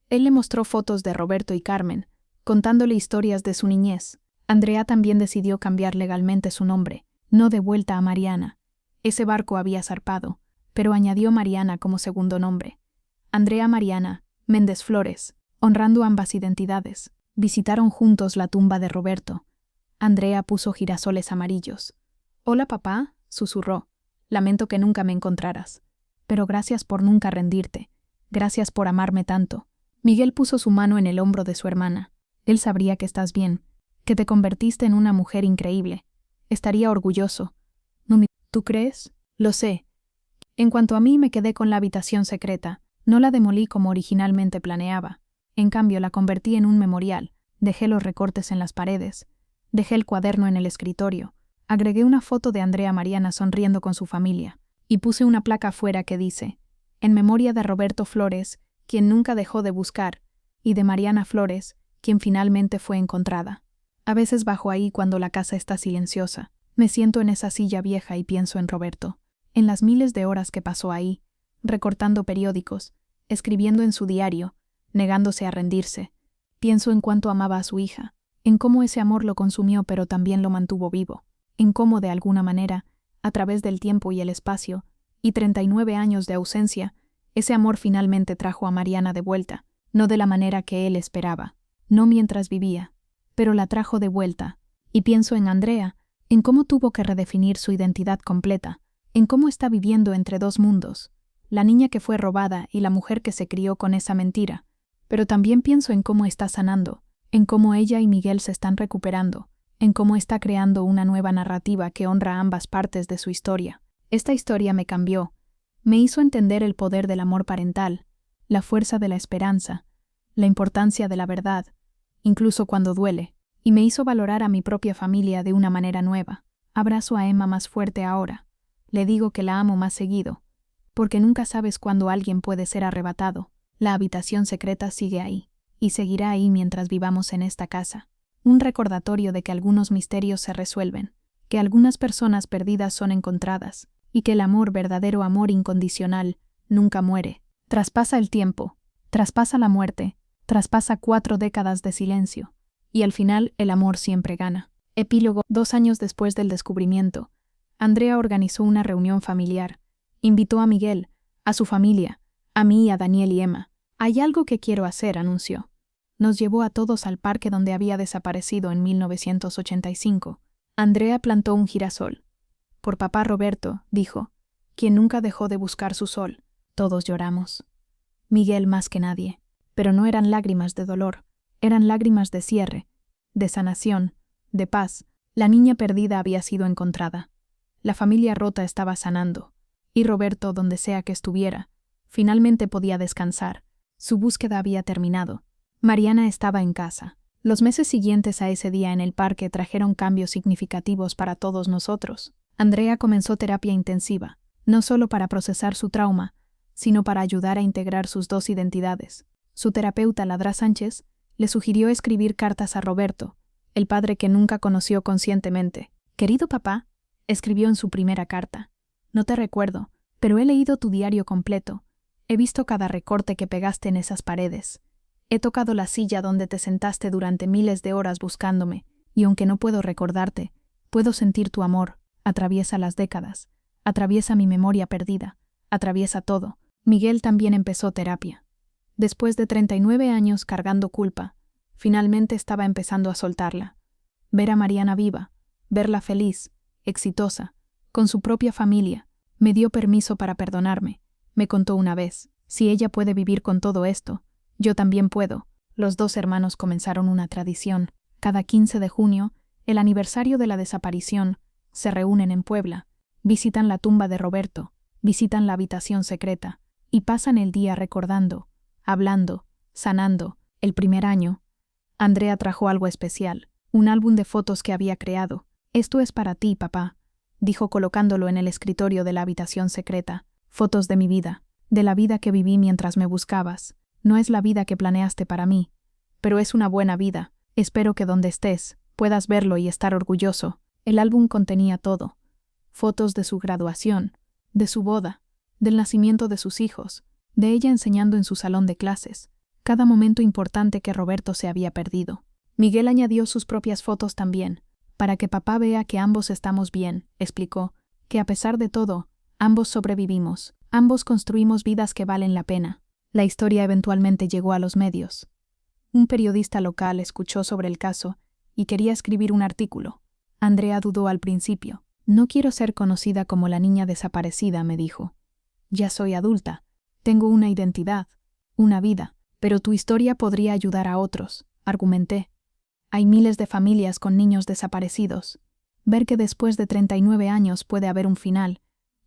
Él le mostró fotos de Roberto y Carmen, contándole historias de su niñez. Andrea también decidió cambiar legalmente su nombre, no de vuelta a Mariana. Ese barco había zarpado, pero añadió Mariana como segundo nombre. Andrea Mariana Méndez Flores, honrando ambas identidades. Visitaron juntos la tumba de Roberto. Andrea puso girasoles amarillos. «Hola, papá», susurró. «Lamento que nunca me encontraras. Pero gracias por nunca rendirte. Gracias por amarme tanto». Miguel puso su mano en el hombro de su hermana. «Él sabría que estás bien, que te convertiste en una mujer increíble. Estaría orgulloso». «No, ¿tú crees?» «Lo sé. En cuanto a mí, me quedé con la habitación secreta. No la demolí como originalmente planeaba. En cambio, la convertí en un memorial. Dejé los recortes en las paredes. Dejé el cuaderno en el escritorio. Agregué una foto de Andrea Mariana sonriendo con su familia. Y puse una placa afuera que dice: en memoria de Roberto Flores, quien nunca dejó de buscar, y de Mariana Flores, quien finalmente fue encontrada. A veces bajo ahí cuando la casa está silenciosa. Me siento en esa silla vieja y pienso en Roberto, en las miles de horas que pasó ahí, recortando periódicos, escribiendo en su diario, negándose a rendirse. Pienso en cuánto amaba a su hija, en cómo ese amor lo consumió pero también lo mantuvo vivo, en cómo de alguna manera, a través del tiempo y el espacio, y 39 años de ausencia, ese amor finalmente trajo a Mariana de vuelta, no de la manera que él esperaba, no mientras vivía, pero la trajo de vuelta. Y pienso en Andrea, en cómo tuvo que redefinir su identidad completa, en cómo está viviendo entre dos mundos, la niña que fue robada y la mujer que se crió con esa mentira. Pero también pienso en cómo está sanando, en cómo ella y Miguel se están recuperando, en cómo está creando una nueva narrativa que honra ambas partes de su historia. Esta historia me cambió, me hizo entender el poder del amor parental, la fuerza de la esperanza, la importancia de la verdad, incluso cuando duele, y me hizo valorar a mi propia familia de una manera nueva. Abrazo a Emma más fuerte ahora. Le digo que la amo más seguido, porque nunca sabes cuándo alguien puede ser arrebatado. La habitación secreta sigue ahí, y seguirá ahí mientras vivamos en esta casa. Un recordatorio de que algunos misterios se resuelven, que algunas personas perdidas son encontradas, y que el amor, verdadero amor incondicional, nunca muere. Traspasa el tiempo, traspasa la muerte, traspasa 4 décadas de silencio, y al final el amor siempre gana. Epílogo. 2 años después del descubrimiento, Andrea organizó una reunión familiar. Invitó a Miguel, a su familia, a mí, a Daniel y Emma. «Hay algo que quiero hacer», anunció. Nos llevó a todos al parque donde había desaparecido en 1985. Andrea plantó un girasol. «Por papá Roberto», dijo, «quien nunca dejó de buscar su sol». Todos lloramos. Miguel más que nadie. Pero no eran lágrimas de dolor, eran lágrimas de cierre, de sanación, de paz. La niña perdida había sido encontrada. La familia rota estaba sanando. Y Roberto, donde sea que estuviera, finalmente podía descansar. Su búsqueda había terminado. Mariana estaba en casa. Los meses siguientes a ese día en el parque trajeron cambios significativos para todos nosotros. Andrea comenzó terapia intensiva, no solo para procesar su trauma, sino para ayudar a integrar sus dos identidades. Su terapeuta, Ladra Sánchez, le sugirió escribir cartas a Roberto, el padre que nunca conoció conscientemente. «Querido papá», escribió en su primera carta, «no te recuerdo, pero he leído tu diario completo. He visto cada recorte que pegaste en esas paredes. He tocado la silla donde te sentaste durante miles de horas buscándome, y aunque no puedo recordarte, puedo sentir tu amor. Atraviesa las décadas, atraviesa mi memoria perdida, atraviesa todo». Miguel también empezó terapia. Después de 39 años cargando culpa, finalmente estaba empezando a soltarla. Ver a Mariana viva, verla feliz, exitosa, con su propia familia, me dio permiso para perdonarme. Me contó una vez: «Si ella puede vivir con todo esto, yo también puedo». Los dos hermanos comenzaron una tradición. Cada 15 de junio, el aniversario de la desaparición, se reúnen en Puebla, visitan la tumba de Roberto, visitan la habitación secreta, y pasan el día recordando, hablando, sanando. El primer año, Andrea trajo algo especial, un álbum de fotos que había creado. «Esto es para ti, papá», dijo colocándolo en el escritorio de la habitación secreta. «Fotos de mi vida, de la vida que viví mientras me buscabas. No es la vida que planeaste para mí, pero es una buena vida. Espero que donde estés, puedas verlo y estar orgulloso». El álbum contenía todo: fotos de su graduación, de su boda, del nacimiento de sus hijos, de ella enseñando en su salón de clases, cada momento importante que Roberto se había perdido. Miguel añadió sus propias fotos también, para que papá vea que ambos estamos bien, explicó, que a pesar de todo, ambos sobrevivimos, ambos construimos vidas que valen la pena. La historia eventualmente llegó a los medios. Un periodista local escuchó sobre el caso y quería escribir un artículo. Andrea dudó al principio. No quiero ser conocida como la niña desaparecida, me dijo. Ya soy adulta, tengo una identidad, una vida, pero tu historia podría ayudar a otros, argumenté. Hay miles de familias con niños desaparecidos. Ver que después de 39 años puede haber un final,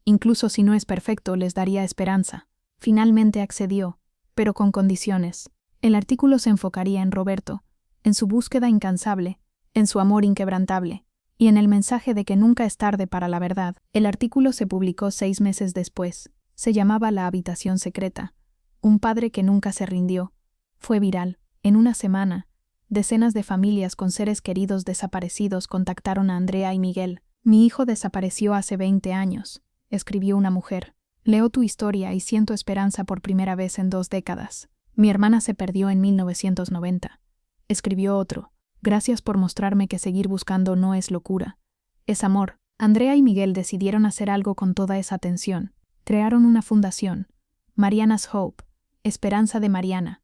incluso si no es perfecto, les daría esperanza. Finalmente accedió, pero con condiciones. El artículo se enfocaría en Roberto, en su búsqueda incansable, en su amor inquebrantable, y en el mensaje de que nunca es tarde para la verdad. El artículo se publicó 6 meses después. Se llamaba La habitación secreta. Un padre que nunca se rindió. Fue viral. En una semana, decenas de familias con seres queridos desaparecidos contactaron a Andrea y Miguel. Mi hijo desapareció hace 20 años, escribió una mujer. Leo tu historia y siento esperanza por primera vez en 2 décadas. Mi hermana se perdió en 1990. Escribió otro. Gracias por mostrarme que seguir buscando no es locura. Es amor. Andrea y Miguel decidieron hacer algo con toda esa atención. Crearon una fundación, Mariana's Hope, Esperanza de Mariana.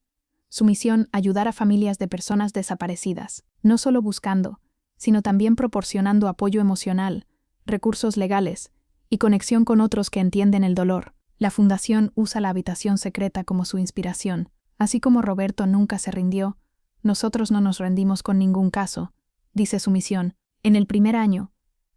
Su misión, ayudar a familias de personas desaparecidas, no solo buscando, sino también proporcionando apoyo emocional, recursos legales y conexión con otros que entienden el dolor. La fundación usa la habitación secreta como su inspiración. Así como Roberto nunca se rindió, nosotros no nos rendimos con ningún caso, dice su misión. En el primer año,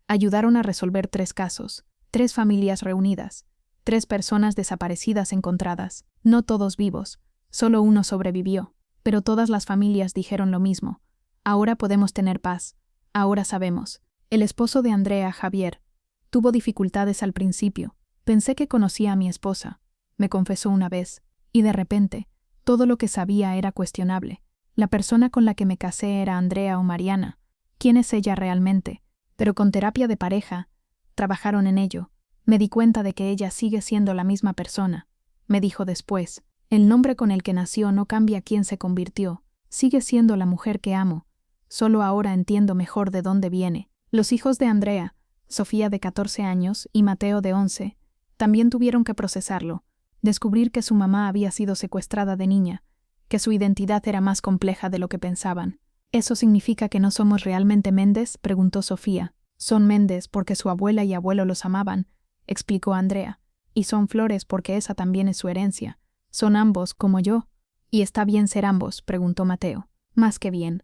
ayudaron a resolver 3 casos, 3 familias reunidas, 3 personas desaparecidas encontradas, no todos vivos, solo uno sobrevivió, pero todas las familias dijeron lo mismo. Ahora podemos tener paz, ahora sabemos. El esposo de Andrea, Javier, tuvo dificultades al principio. Pensé que conocía a mi esposa, me confesó una vez, y de repente, todo lo que sabía era cuestionable. La persona con la que me casé era Andrea o Mariana. ¿Quién es ella realmente? Pero con terapia de pareja, trabajaron en ello. Me di cuenta de que ella sigue siendo la misma persona. Me dijo después, el nombre con el que nació no cambia quién se convirtió. Sigue siendo la mujer que amo. Solo ahora entiendo mejor de dónde viene. Los hijos de Andrea, Sofía de 14 años y Mateo de 11, también tuvieron que procesarlo. Descubrir que su mamá había sido secuestrada de niña, que su identidad era más compleja de lo que pensaban. ¿Eso significa que no somos realmente Méndez?, preguntó Sofía. Son Méndez porque su abuela y abuelo los amaban, explicó Andrea. Y son Flores porque esa también es su herencia. Son ambos, como yo. ¿Y está bien ser ambos?, preguntó Mateo. Más que bien,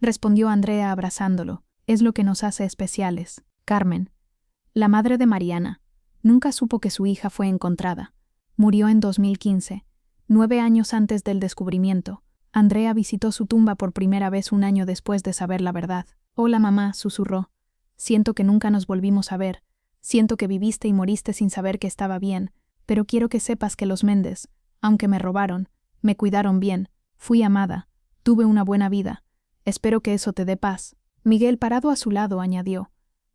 respondió Andrea abrazándolo. Es lo que nos hace especiales. Carmen, la madre de Mariana, nunca supo que su hija fue encontrada. Murió en 2015, 9 años antes del descubrimiento. Andrea visitó su tumba por primera vez un año después de saber la verdad. Hola mamá, susurró. Siento que nunca nos volvimos a ver. Siento que viviste y moriste sin saber que estaba bien, pero quiero que sepas que los Méndez, aunque me robaron, me cuidaron bien. Fui amada. Tuve una buena vida. Espero que eso te dé paz. Miguel, parado a su lado, añadió.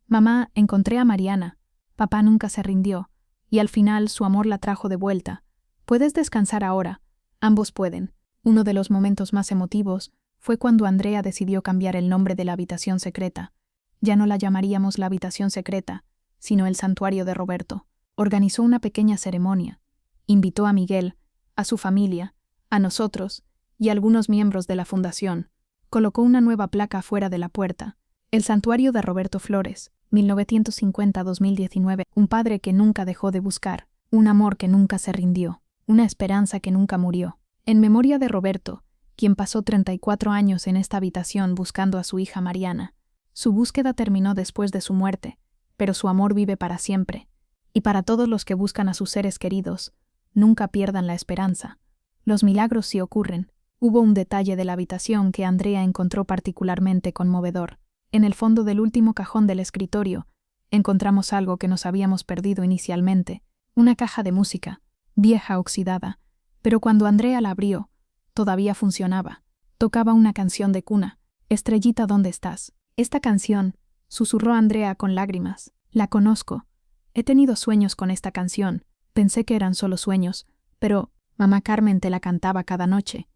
Mamá, encontré a Mariana. Papá nunca se rindió, y al final su amor la trajo de vuelta. Puedes descansar ahora. Ambos pueden. Uno de los momentos más emotivos fue cuando Andrea decidió cambiar el nombre de la habitación secreta. Ya no la llamaríamos la habitación secreta, sino el santuario de Roberto. Organizó una pequeña ceremonia. Invitó a Miguel, a su familia, a nosotros y a algunos miembros de la fundación. Colocó una nueva placa afuera de la puerta. El santuario de Roberto Flores, 1950-2019. Un padre que nunca dejó de buscar, un amor que nunca se rindió, una esperanza que nunca murió. En memoria de Roberto, quien pasó 34 años en esta habitación buscando a su hija Mariana. Su búsqueda terminó después de su muerte, pero su amor vive para siempre. Y para todos los que buscan a sus seres queridos, nunca pierdan la esperanza. Los milagros sí ocurren. Hubo un detalle de la habitación que Andrea encontró particularmente conmovedor. En el fondo del último cajón del escritorio, encontramos algo que nos habíamos perdido inicialmente, una caja de música, vieja, oxidada, pero cuando Andrea la abrió, todavía funcionaba. Tocaba una canción de cuna, Estrellita, ¿dónde estás? Esta canción, susurró Andrea con lágrimas. La conozco. He tenido sueños con esta canción. Pensé que eran solo sueños, pero mamá Carmen te la cantaba cada noche,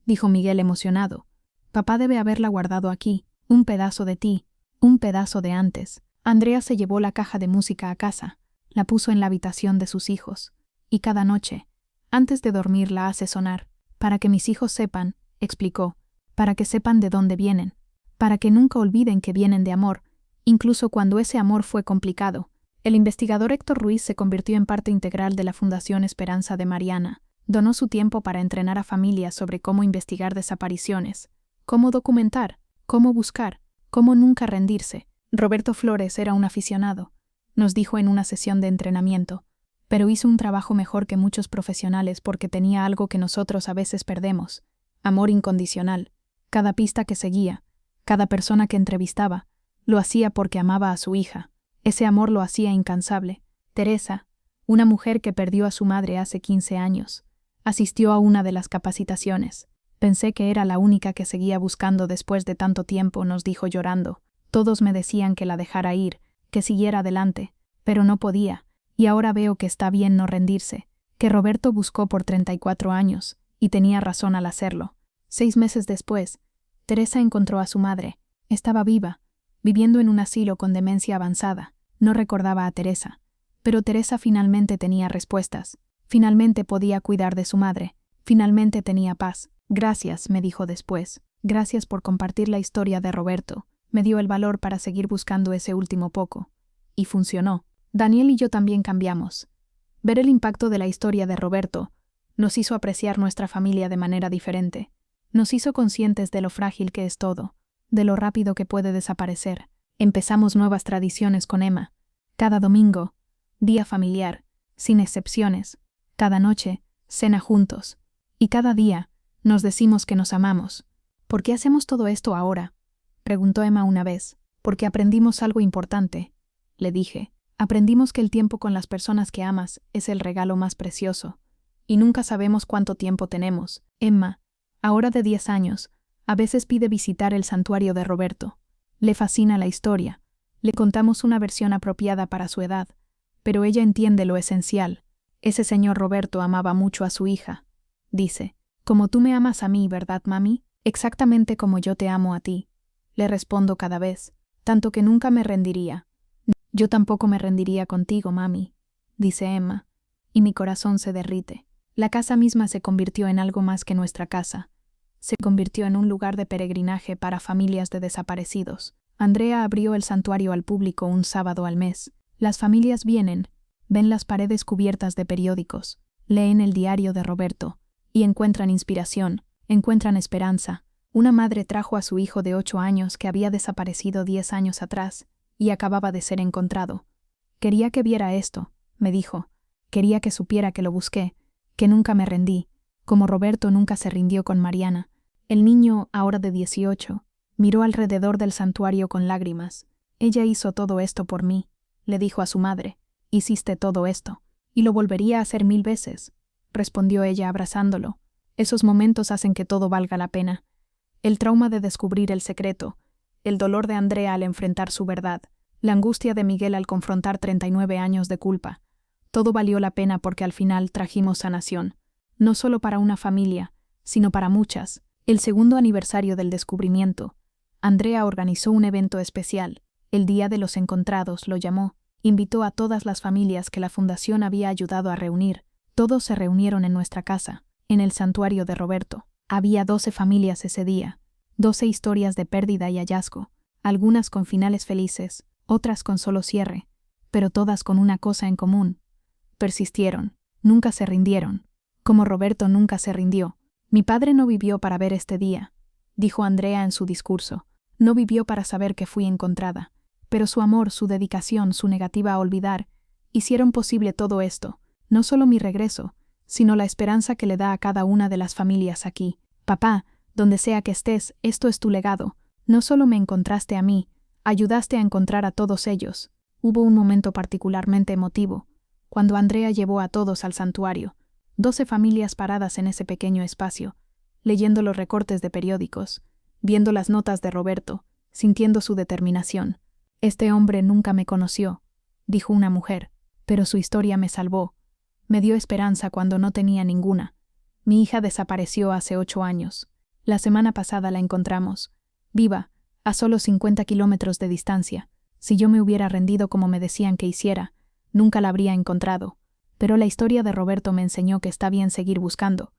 dijo Miguel emocionado. Papá debe haberla guardado aquí, un pedazo de ti, un pedazo de antes. Andrea se llevó la caja de música a casa, la puso en la habitación de sus hijos, y cada noche, antes de dormir la hace sonar, para que mis hijos sepan, explicó, para que sepan de dónde vienen, para que nunca olviden que vienen de amor, incluso cuando ese amor fue complicado. El investigador Héctor Ruiz se convirtió en parte integral de la Fundación Esperanza de Mariana. Donó su tiempo para entrenar a familias sobre cómo investigar desapariciones, cómo documentar, cómo buscar, cómo nunca rendirse. Roberto Flores era un aficionado, nos dijo en una sesión de entrenamiento, pero hizo un trabajo mejor que muchos profesionales porque tenía algo que nosotros a veces perdemos: amor incondicional. Cada pista que seguía, cada persona que entrevistaba, lo hacía porque amaba a su hija. Ese amor lo hacía incansable. Teresa, una mujer que perdió a su madre hace 15 años, asistió a una de las capacitaciones. Pensé que era la única que seguía buscando después de tanto tiempo, nos dijo llorando. Todos me decían que la dejara ir, que siguiera adelante, pero no podía, y ahora veo que está bien no rendirse, que Roberto buscó por 34 años, y tenía razón al hacerlo. 6 meses después, Teresa encontró a su madre. Estaba viva, viviendo en un asilo con demencia avanzada. No recordaba a Teresa, pero Teresa finalmente tenía respuestas. Finalmente podía cuidar de su madre. Finalmente tenía paz. Gracias, me dijo después. Gracias por compartir la historia de Roberto. Me dio el valor para seguir buscando ese último poco. Y funcionó. Daniel y yo también cambiamos. Ver el impacto de la historia de Roberto nos hizo apreciar nuestra familia de manera diferente. Nos hizo conscientes de lo frágil que es todo, de lo rápido que puede desaparecer. Empezamos nuevas tradiciones con Emma. Cada domingo, día familiar, sin excepciones. Cada noche, cena juntos. Y cada día, nos decimos que nos amamos. ¿Por qué hacemos todo esto ahora?, preguntó Emma una vez. Porque aprendimos algo importante, le dije. Aprendimos que el tiempo con las personas que amas es el regalo más precioso. Y nunca sabemos cuánto tiempo tenemos. Emma, ahora de 10 años, a veces pide visitar el santuario de Roberto. Le fascina la historia. Le contamos una versión apropiada para su edad, pero ella entiende lo esencial. Ese señor Roberto amaba mucho a su hija. Dice, como tú me amas a mí, ¿verdad, mami? Exactamente como yo te amo a ti. Le respondo cada vez, tanto que nunca me rendiría. Yo tampoco me rendiría contigo, mami, dice Emma, y mi corazón se derrite. La casa misma se convirtió en algo más que nuestra casa. Se convirtió en un lugar de peregrinaje para familias de desaparecidos. Andrea abrió el santuario al público un sábado al mes. Las familias vienen, ven las paredes cubiertas de periódicos, leen el diario de Roberto, y encuentran inspiración, encuentran esperanza. Una madre trajo a su hijo de 8 años que había desaparecido 10 años atrás, y acababa de ser encontrado. Quería que viera esto, me dijo. Quería que supiera que lo busqué, que nunca me rendí, como Roberto nunca se rindió con Mariana. El niño, ahora de 18, miró alrededor del santuario con lágrimas. Ella hizo todo esto por mí, le dijo a su madre. Hiciste todo esto, y lo volvería a hacer 1000 veces, respondió ella abrazándolo. Esos momentos hacen que todo valga la pena. El trauma de descubrir el secreto, el dolor de Andrea al enfrentar su verdad, la angustia de Miguel al confrontar 39 años de culpa. Todo valió la pena porque al final trajimos sanación, no solo para una familia, sino para muchas. El segundo aniversario del descubrimiento, Andrea organizó un evento especial. El Día de los Encontrados lo llamó. Invitó a todas las familias que la Fundación había ayudado a reunir. Todos se reunieron en nuestra casa, en el santuario de Roberto. Había 12 familias ese día, 12 historias de pérdida y hallazgo, algunas con finales felices, otras con solo cierre, pero todas con una cosa en común. Persistieron, nunca se rindieron, como Roberto nunca se rindió. Mi padre no vivió para ver este día, dijo Andrea en su discurso. No vivió para saber que fui encontrada, pero su amor, su dedicación, su negativa a olvidar, hicieron posible todo esto, no solo mi regreso, sino la esperanza que le da a cada una de las familias aquí. Papá, donde sea que estés, esto es tu legado. No solo me encontraste a mí, ayudaste a encontrar a todos ellos. Hubo un momento particularmente emotivo, cuando Andrea llevó a todos al santuario, 12 familias paradas en ese pequeño espacio, leyendo los recortes de periódicos, viendo las notas de Roberto, sintiendo su determinación. Este hombre nunca me conoció, dijo una mujer, pero su historia me salvó. Me dio esperanza cuando no tenía ninguna. Mi hija desapareció hace 8 años. La semana pasada la encontramos, viva, a solo 50 kilómetros de distancia. Si yo me hubiera rendido como me decían que hiciera, nunca la habría encontrado. Pero la historia de Roberto me enseñó que está bien seguir buscando.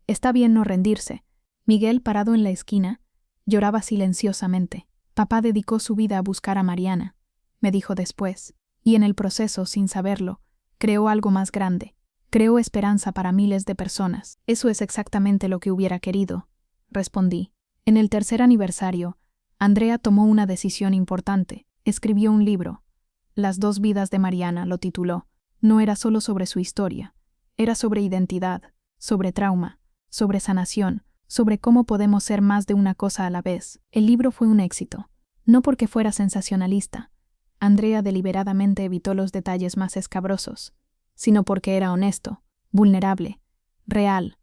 Está bien no rendirse. Miguel, parado en la esquina, lloraba silenciosamente. Papá dedicó su vida a buscar a Mariana, me dijo después, y en el proceso, sin saberlo, creó algo más grande. Creó esperanza para miles de personas. Eso es exactamente lo que hubiera querido, respondí. En el tercer aniversario, Andrea tomó una decisión importante. Escribió un libro. Las dos vidas de Mariana, lo tituló. No era solo sobre su historia. Era sobre identidad, sobre trauma, sobre sanación, sobre cómo podemos ser más de una cosa a la vez. El libro fue un éxito. No porque fuera sensacionalista. Andrea deliberadamente evitó los detalles más escabrosos, sino porque era honesto, vulnerable, real.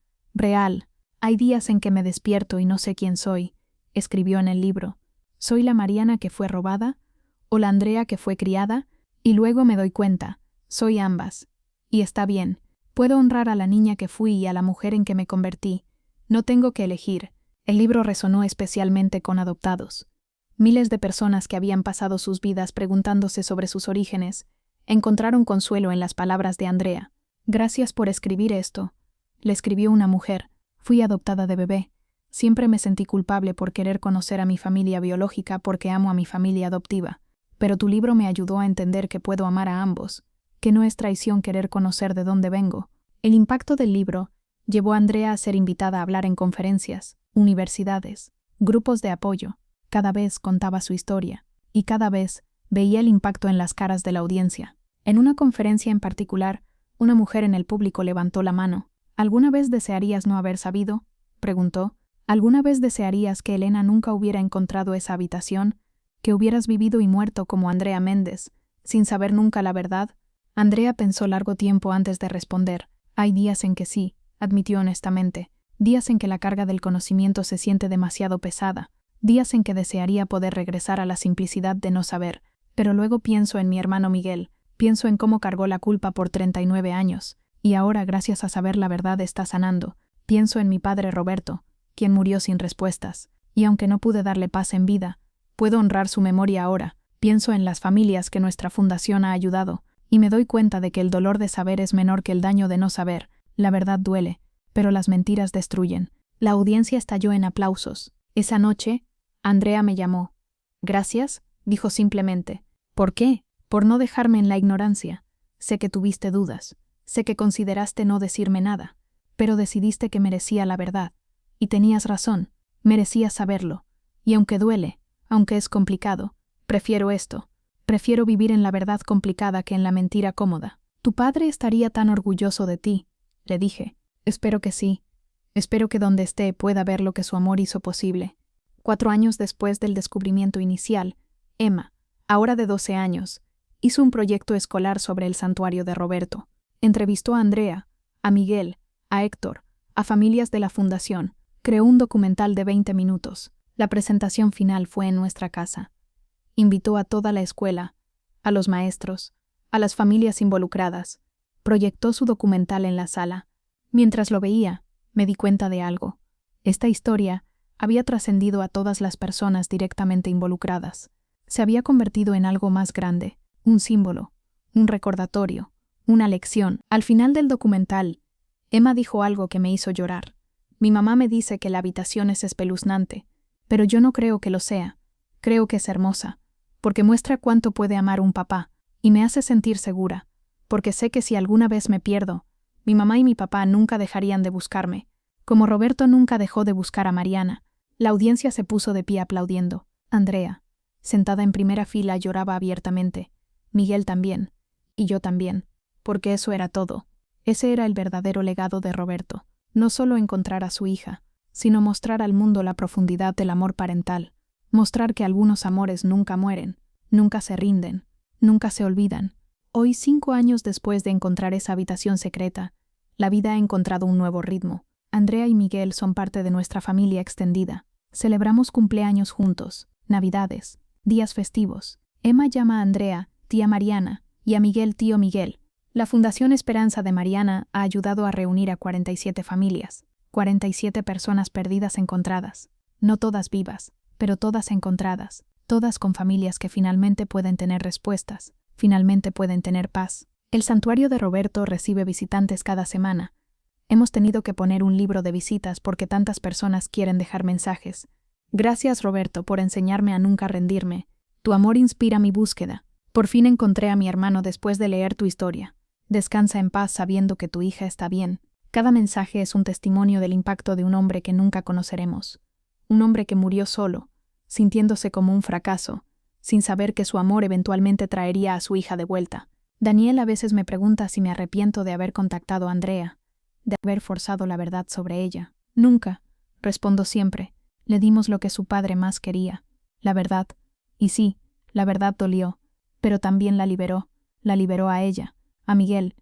Hay días en que me despierto y no sé quién soy, escribió en el libro. ¿Soy la Mariana que fue robada? ¿O la Andrea que fue criada? Y luego me doy cuenta, soy ambas. Y está bien, puedo honrar a la niña que fui y a la mujer en que me convertí. No tengo que elegir. El libro resonó especialmente con adoptados. Miles de personas que habían pasado sus vidas preguntándose sobre sus orígenes, encontraron consuelo en las palabras de Andrea. Gracias por escribir esto, le escribió una mujer. Fui adoptada de bebé. Siempre me sentí culpable por querer conocer a mi familia biológica porque amo a mi familia adoptiva. Pero tu libro me ayudó a entender que puedo amar a ambos, que no es traición querer conocer de dónde vengo. El impacto del libro llevó a Andrea a ser invitada a hablar en conferencias, universidades, grupos de apoyo. Cada vez contaba su historia, y cada vez veía el impacto en las caras de la audiencia. En una conferencia en particular, una mujer en el público levantó la mano. ¿Alguna vez desearías no haber sabido?, preguntó. ¿Alguna vez desearías que Elena nunca hubiera encontrado esa habitación? ¿Que hubieras vivido y muerto como Andrea Méndez, sin saber nunca la verdad? Andrea pensó largo tiempo antes de responder. Hay días en que sí, admitió honestamente. Días en que la carga del conocimiento se siente demasiado pesada. Días en que desearía poder regresar a la simplicidad de no saber. Pero luego pienso en mi hermano Miguel. Pienso en cómo cargó la culpa por 39 años. Y ahora, gracias a saber la verdad, está sanando. Pienso en mi padre Roberto, quien murió sin respuestas. Y aunque no pude darle paz en vida, puedo honrar su memoria ahora. Pienso en las familias que nuestra fundación ha ayudado, y me doy cuenta de que el dolor de saber es menor que el daño de no saber. La verdad duele, pero las mentiras destruyen. La audiencia estalló en aplausos. Esa noche, Andrea me llamó. Gracias, dijo simplemente. ¿Por qué? Por no dejarme en la ignorancia. Sé que tuviste dudas. Sé que consideraste no decirme nada. Pero decidiste que merecía la verdad. Y tenías razón. Merecías saberlo. Y aunque duele, aunque es complicado, prefiero esto. Prefiero vivir en la verdad complicada que en la mentira cómoda. Tu padre estaría tan orgulloso de ti, le dije. Espero que sí. Espero que donde esté pueda ver lo que su amor hizo posible. 4 años después del descubrimiento inicial, Emma, ahora de 12 años, hizo un proyecto escolar sobre el santuario de Roberto. Entrevistó a Andrea, a Miguel, a Héctor, a familias de la fundación. Creó un documental de 20 minutos. La presentación final fue en nuestra casa. Invitó a toda la escuela, a los maestros, a las familias involucradas. Proyectó su documental en la sala. Mientras lo veía, me di cuenta de algo. Esta historia había trascendido a todas las personas directamente involucradas. Se había convertido en algo más grande, un símbolo, un recordatorio, una lección. Al final del documental, Emma dijo algo que me hizo llorar. Mi mamá me dice que la habitación es espeluznante, pero yo no creo que lo sea. Creo que es hermosa, porque muestra cuánto puede amar un papá, y me hace sentir segura, porque sé que si alguna vez me pierdo, mi mamá y mi papá nunca dejarían de buscarme, como Roberto nunca dejó de buscar a Mariana. La audiencia se puso de pie aplaudiendo. Andrea, sentada en primera fila, lloraba abiertamente. Miguel también, y yo también, porque eso era todo. Ese era el verdadero legado de Roberto. No solo encontrar a su hija, sino mostrar al mundo la profundidad del amor parental. Mostrar que algunos amores nunca mueren, nunca se rinden, nunca se olvidan. Hoy, 5 años después de encontrar esa habitación secreta, la vida ha encontrado un nuevo ritmo. Andrea y Miguel son parte de nuestra familia extendida. Celebramos cumpleaños juntos, navidades, días festivos. Emma llama a Andrea tía Mariana y a Miguel tío Miguel. La Fundación Esperanza de Mariana ha ayudado a reunir a 47 familias. 47 personas perdidas encontradas. No todas vivas, pero todas encontradas. Todas con familias que finalmente pueden tener respuestas, finalmente pueden tener paz. El santuario de Roberto recibe visitantes cada semana. Hemos tenido que poner un libro de visitas porque tantas personas quieren dejar mensajes. Gracias, Roberto, por enseñarme a nunca rendirme. Tu amor inspira mi búsqueda. Por fin encontré a mi hermano después de leer tu historia. Descansa en paz sabiendo que tu hija está bien. Cada mensaje es un testimonio del impacto de un hombre que nunca conoceremos. Un hombre que murió solo, sintiéndose como un fracaso, sin saber que su amor eventualmente traería a su hija de vuelta. Daniel a veces me pregunta si me arrepiento de haber contactado a Andrea, de haber forzado la verdad sobre ella. Nunca, respondo siempre. Le dimos lo que su padre más quería, la verdad. Y sí, la verdad dolió, pero también la liberó a ella, a Miguel,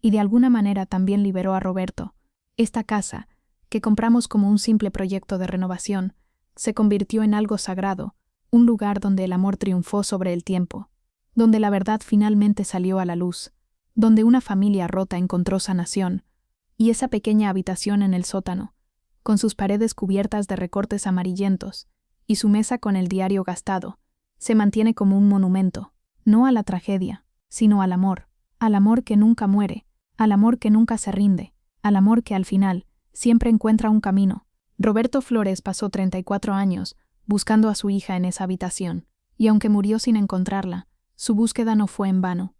y de alguna manera también liberó a Roberto. Esta casa, que compramos como un simple proyecto de renovación, se convirtió en algo sagrado, un lugar donde el amor triunfó sobre el tiempo, donde la verdad finalmente salió a la luz, donde una familia rota encontró sanación, y esa pequeña habitación en el sótano, con sus paredes cubiertas de recortes amarillentos, y su mesa con el diario gastado, se mantiene como un monumento, no a la tragedia, sino al amor que nunca muere, al amor que nunca se rinde, al amor que al final siempre encuentra un camino. Roberto Flores pasó 34 años buscando a su hija en esa habitación, y aunque murió sin encontrarla, su búsqueda no fue en vano,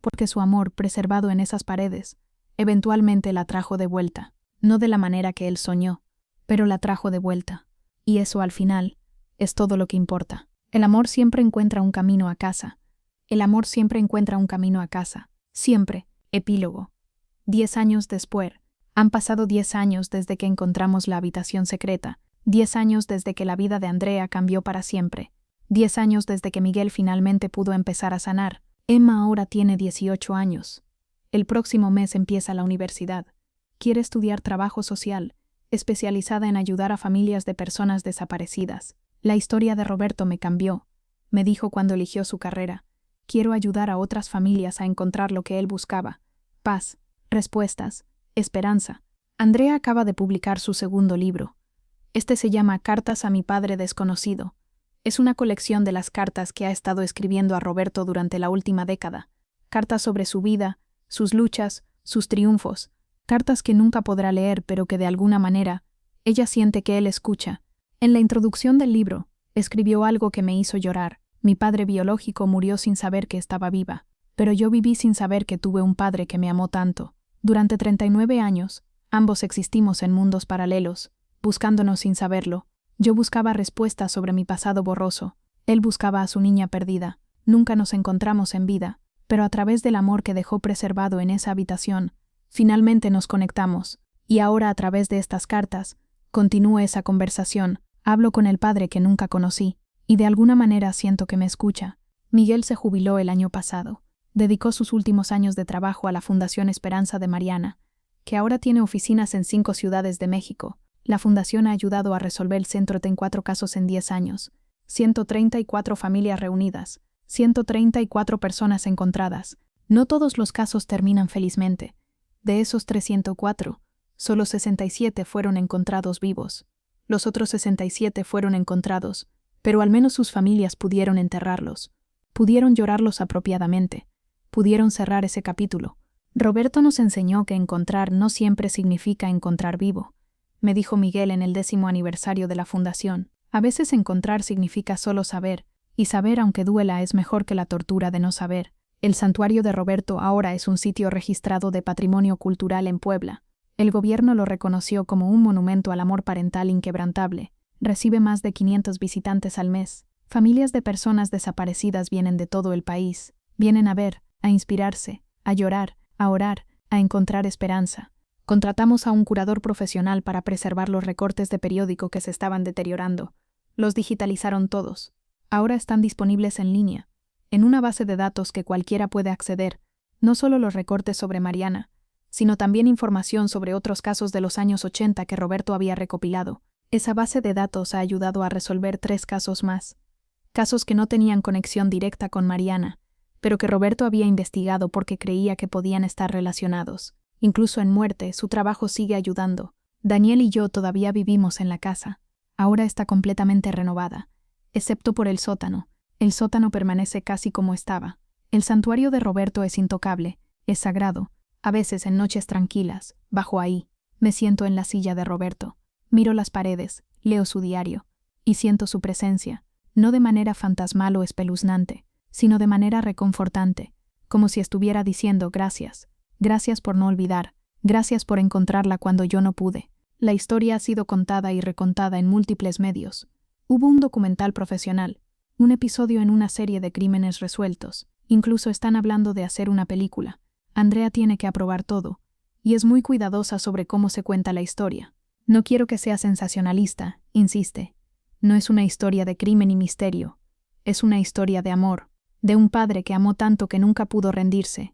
porque su amor, preservado en esas paredes, eventualmente la trajo de vuelta, no de la manera que él soñó, pero la trajo de vuelta. Y eso al final es todo lo que importa. El amor siempre encuentra un camino a casa. El amor siempre encuentra un camino a casa. Siempre. Epílogo. 10 años después. Han pasado 10 años desde que encontramos la habitación secreta. 10 años desde que la vida de Andrea cambió para siempre. 10 años desde que Miguel finalmente pudo empezar a sanar. Emma ahora tiene 18 años. El próximo mes empieza la universidad. Quiere estudiar trabajo social, especializada en ayudar a familias de personas desaparecidas. La historia de Roberto me cambió, me dijo cuando eligió su carrera. Quiero ayudar a otras familias a encontrar lo que él buscaba: paz, respuestas, esperanza. Andrea acaba de publicar su segundo libro. Este se llama Cartas a mi padre desconocido. Es una colección de las cartas que ha estado escribiendo a Roberto durante la última década. Cartas sobre su vida, sus luchas, sus triunfos. Cartas que nunca podrá leer, pero que de alguna manera ella siente que él escucha. En la introducción del libro, escribió algo que me hizo llorar. Mi padre biológico murió sin saber que estaba viva, pero yo viví sin saber que tuve un padre que me amó tanto. Durante 39 años, ambos existimos en mundos paralelos, buscándonos sin saberlo. Yo buscaba respuestas sobre mi pasado borroso. Él buscaba a su niña perdida. Nunca nos encontramos en vida, pero a través del amor que dejó preservado en esa habitación, finalmente nos conectamos. Y ahora, a través de estas cartas, continúo esa conversación. Hablo con el padre que nunca conocí, y de alguna manera siento que me escucha. Miguel se jubiló el año pasado. Dedicó sus últimos años de trabajo a la Fundación Esperanza de Mariana, que ahora tiene oficinas en 5 ciudades de México. La fundación ha ayudado a resolver 134 casos en 10 años, 134 familias reunidas, 134 personas encontradas. No todos los casos terminan felizmente. De esos 304, solo 67 fueron encontrados vivos. Los otros 67 fueron encontrados, pero al menos sus familias pudieron enterrarlos. Pudieron llorarlos apropiadamente. Pudieron cerrar ese capítulo. Roberto nos enseñó que encontrar no siempre significa encontrar vivo, me dijo Miguel en el 10º aniversario de la fundación. A veces encontrar significa solo saber, y saber aunque duela es mejor que la tortura de no saber. El santuario de Roberto ahora es un sitio registrado de patrimonio cultural en Puebla. El gobierno lo reconoció como un monumento al amor parental inquebrantable. Recibe más de 500 visitantes al mes. Familias de personas desaparecidas vienen de todo el país. Vienen a ver, a inspirarse, a llorar, a orar, a encontrar esperanza. Contratamos a un curador profesional para preservar los recortes de periódico que se estaban deteriorando. Los digitalizaron todos. Ahora están disponibles en línea, en una base de datos que cualquiera puede acceder, no solo los recortes sobre Mariana, sino también información sobre otros casos de los años 80 que Roberto había recopilado. Esa base de datos ha ayudado a resolver 3 casos más. Casos que no tenían conexión directa con Mariana, pero que Roberto había investigado porque creía que podían estar relacionados. Incluso en muerte, su trabajo sigue ayudando. Daniel y yo todavía vivimos en la casa. Ahora está completamente renovada, excepto por el sótano. El sótano permanece casi como estaba. El santuario de Roberto es intocable, es sagrado. A veces en noches tranquilas, bajo ahí, me siento en la silla de Roberto. Miro las paredes, leo su diario, y siento su presencia, no de manera fantasmal o espeluznante, sino de manera reconfortante, como si estuviera diciendo gracias, gracias por no olvidar, gracias por encontrarla cuando yo no pude. La historia ha sido contada y recontada en múltiples medios. Hubo un documental profesional, un episodio en una serie de crímenes resueltos, incluso están hablando de hacer una película. Andrea tiene que aprobar todo, y es muy cuidadosa sobre cómo se cuenta la historia. No quiero que sea sensacionalista, insiste. No es una historia de crimen y misterio. Es una historia de amor, de un padre que amó tanto que nunca pudo rendirse.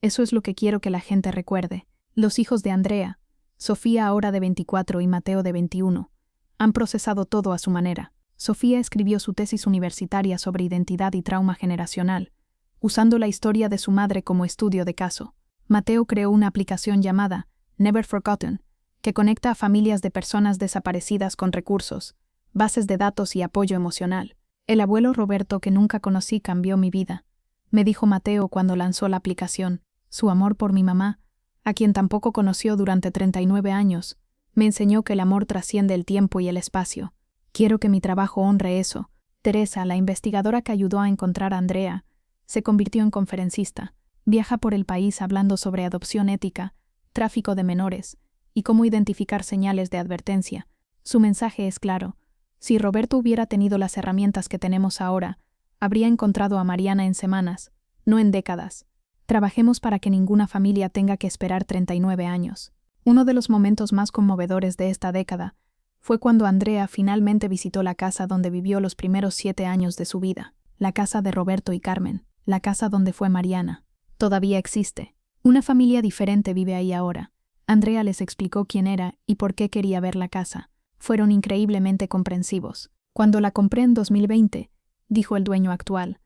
Eso es lo que quiero que la gente recuerde. Los hijos de Andrea, Sofía ahora de 24 y Mateo de 21, han procesado todo a su manera. Sofía escribió su tesis universitaria sobre identidad y trauma generacional, usando la historia de su madre como estudio de caso. Mateo creó una aplicación llamada Never Forgotten, que conecta a familias de personas desaparecidas con recursos, bases de datos y apoyo emocional. El abuelo Roberto que nunca conocí cambió mi vida, me dijo Mateo cuando lanzó la aplicación. Su amor por mi mamá, a quien tampoco conoció durante 39 años, me enseñó que el amor trasciende el tiempo y el espacio. Quiero que mi trabajo honre eso. Teresa, la investigadora que ayudó a encontrar a Andrea, se convirtió en conferencista. Viaja por el país hablando sobre adopción ética, tráfico de menores y cómo identificar señales de advertencia. Su mensaje es claro. Si Roberto hubiera tenido las herramientas que tenemos ahora, habría encontrado a Mariana en semanas, no en décadas. Trabajemos para que ninguna familia tenga que esperar 39 años. Uno de los momentos más conmovedores de esta década fue cuando Andrea finalmente visitó la casa donde vivió los primeros 7 años de su vida, la casa de Roberto y Carmen, la casa donde fue Mariana. Todavía existe. Una familia diferente vive ahí ahora. Andrea les explicó quién era y por qué quería ver la casa. Fueron increíblemente comprensivos. Cuando la compré en 2020, dijo el dueño actual,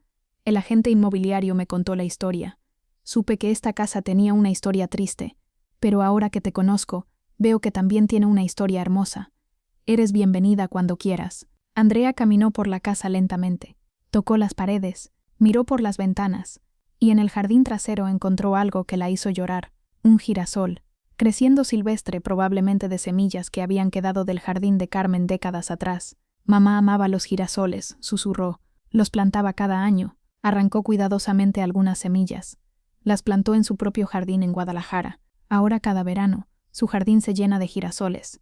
el agente inmobiliario me contó la historia. Supe que esta casa tenía una historia triste, pero ahora que te conozco, veo que también tiene una historia hermosa. Eres bienvenida cuando quieras. Andrea caminó por la casa lentamente, tocó las paredes, miró por las ventanas, y en el jardín trasero encontró algo que la hizo llorar, un girasol, creciendo silvestre probablemente de semillas que habían quedado del jardín de Carmen décadas atrás. Mamá amaba los girasoles, susurró, los plantaba cada año, arrancó cuidadosamente algunas semillas. Las plantó en su propio jardín en Guadalajara. Ahora cada verano, su jardín se llena de girasoles.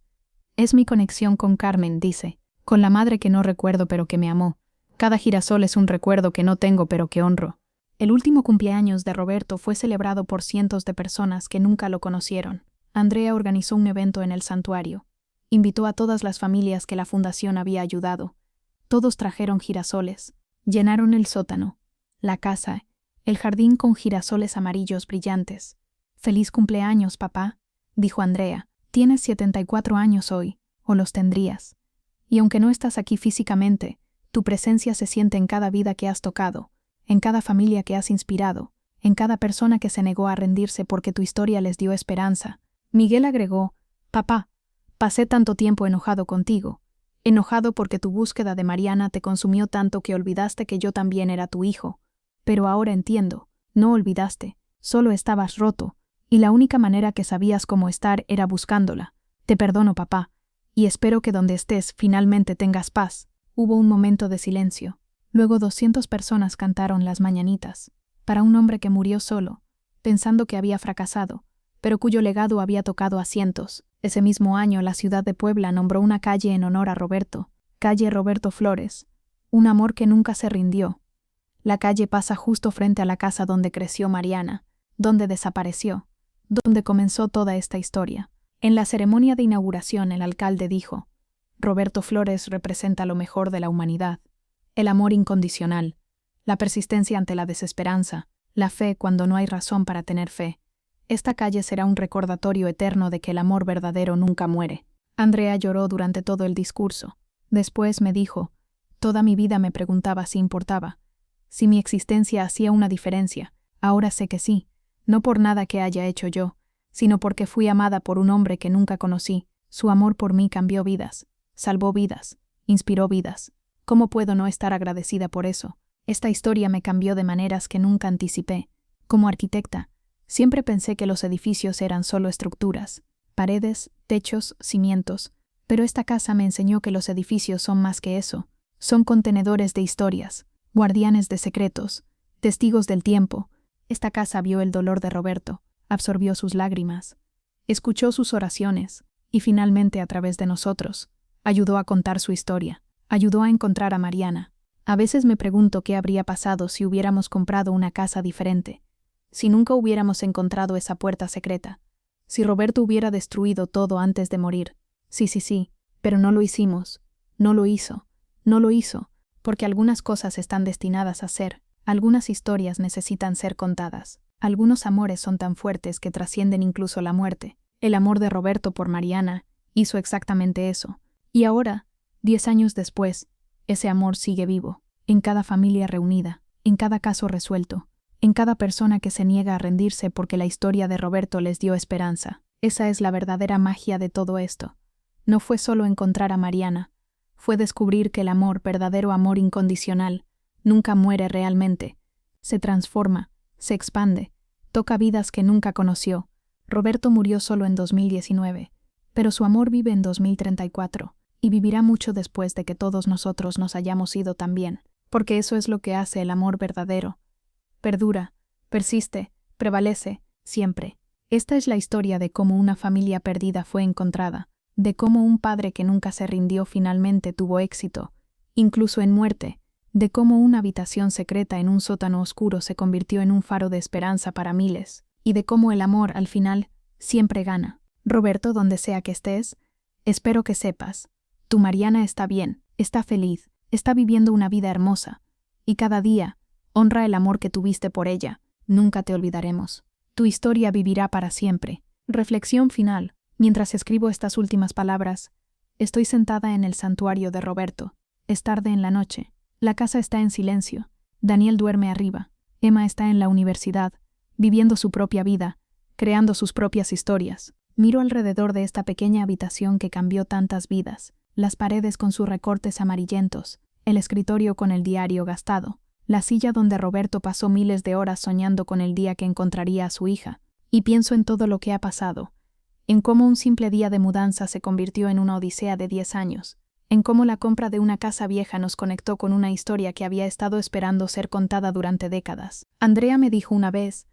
Es mi conexión con Carmen, dice, con la madre que no recuerdo pero que me amó. Cada girasol es un recuerdo que no tengo pero que honro. El último cumpleaños de Roberto fue celebrado por cientos de personas que nunca lo conocieron. Andrea organizó un evento en el santuario. Invitó a todas las familias que la fundación había ayudado. Todos trajeron girasoles. Llenaron el sótano, la casa, el jardín con girasoles amarillos brillantes. «Feliz cumpleaños, papá», dijo Andrea. «Tienes 74 años hoy, o los tendrías. Y aunque no estás aquí físicamente, tu presencia se siente en cada vida que has tocado, en cada familia que has inspirado, en cada persona que se negó a rendirse porque tu historia les dio esperanza». Miguel agregó, «Papá, pasé tanto tiempo enojado contigo, enojado porque tu búsqueda de Mariana te consumió tanto que olvidaste que yo también era tu hijo. Pero ahora entiendo, no olvidaste, solo estabas roto, y la única manera que sabías cómo estar era buscándola. Te perdono, papá, y espero que donde estés finalmente tengas paz». Hubo un momento de silencio. Luego 200 personas cantaron las mañanitas, para un hombre que murió solo, pensando que había fracasado, pero cuyo legado había tocado a cientos. Ese mismo año la ciudad de Puebla nombró una calle en honor a Roberto, calle Roberto Flores, un amor que nunca se rindió. La calle pasa justo frente a la casa donde creció Mariana, donde desapareció, donde comenzó toda esta historia. En la ceremonia de inauguración el alcalde dijo, Roberto Flores representa lo mejor de la humanidad, el amor incondicional, la persistencia ante la desesperanza, la fe cuando no hay razón para tener fe. Esta calle será un recordatorio eterno de que el amor verdadero nunca muere. Andrea lloró durante todo el discurso. Después me dijo, toda mi vida me preguntaba si importaba, si mi existencia hacía una diferencia. Ahora sé que sí, no por nada que haya hecho yo, sino porque fui amada por un hombre que nunca conocí. Su amor por mí cambió vidas, salvó vidas, inspiró vidas. ¿Cómo puedo no estar agradecida por eso? Esta historia me cambió de maneras que nunca anticipé. Como arquitecta, siempre pensé que los edificios eran solo estructuras, paredes, techos, cimientos, pero esta casa me enseñó que los edificios son más que eso. Son contenedores de historias, guardianes de secretos, testigos del tiempo. Esta casa vio el dolor de Roberto, absorbió sus lágrimas, escuchó sus oraciones y finalmente, a través de nosotros, ayudó a contar su historia, ayudó a encontrar a Mariana. A veces me pregunto qué habría pasado si hubiéramos comprado una casa diferente, si nunca hubiéramos encontrado esa puerta secreta, si Roberto hubiera destruido todo antes de morir. Sí, pero no lo hicimos, no lo hizo, porque algunas cosas están destinadas a ser, algunas historias necesitan ser contadas, algunos amores son tan fuertes que trascienden incluso la muerte. El amor de Roberto por Mariana hizo exactamente eso. Y ahora, 10 años después, ese amor sigue vivo, en cada familia reunida, en cada caso resuelto, en cada persona que se niega a rendirse porque la historia de Roberto les dio esperanza. Esa es la verdadera magia de todo esto. No fue solo encontrar a Mariana, fue descubrir que el amor, verdadero amor incondicional, nunca muere realmente. Se transforma, se expande, toca vidas que nunca conoció. Roberto murió solo en 2019, pero su amor vive en 2034, y vivirá mucho después de que todos nosotros nos hayamos ido también, porque eso es lo que hace el amor verdadero. Perdura, persiste, prevalece, siempre. Esta es la historia de cómo una familia perdida fue encontrada, de cómo un padre que nunca se rindió finalmente tuvo éxito, incluso en muerte, de cómo una habitación secreta en un sótano oscuro se convirtió en un faro de esperanza para miles, y de cómo el amor, al final, siempre gana. Roberto, donde sea que estés, espero que sepas, tu Mariana está bien, está feliz, está viviendo una vida hermosa, y cada día, honra el amor que tuviste por ella, nunca te olvidaremos. Tu historia vivirá para siempre. Reflexión final. Mientras escribo estas últimas palabras, estoy sentada en el santuario de Roberto. Es tarde en la noche. La casa está en silencio. Daniel duerme arriba. Emma está en la universidad, viviendo su propia vida, creando sus propias historias. Miro alrededor de esta pequeña habitación que cambió tantas vidas, las paredes con sus recortes amarillentos, el escritorio con el diario gastado, la silla donde Roberto pasó miles de horas soñando con el día que encontraría a su hija, y pienso en todo lo que ha pasado, en cómo un simple día de mudanza se convirtió en una odisea de 10 años, en cómo la compra de una casa vieja nos conectó con una historia que había estado esperando ser contada durante décadas. Andrea me dijo una vez,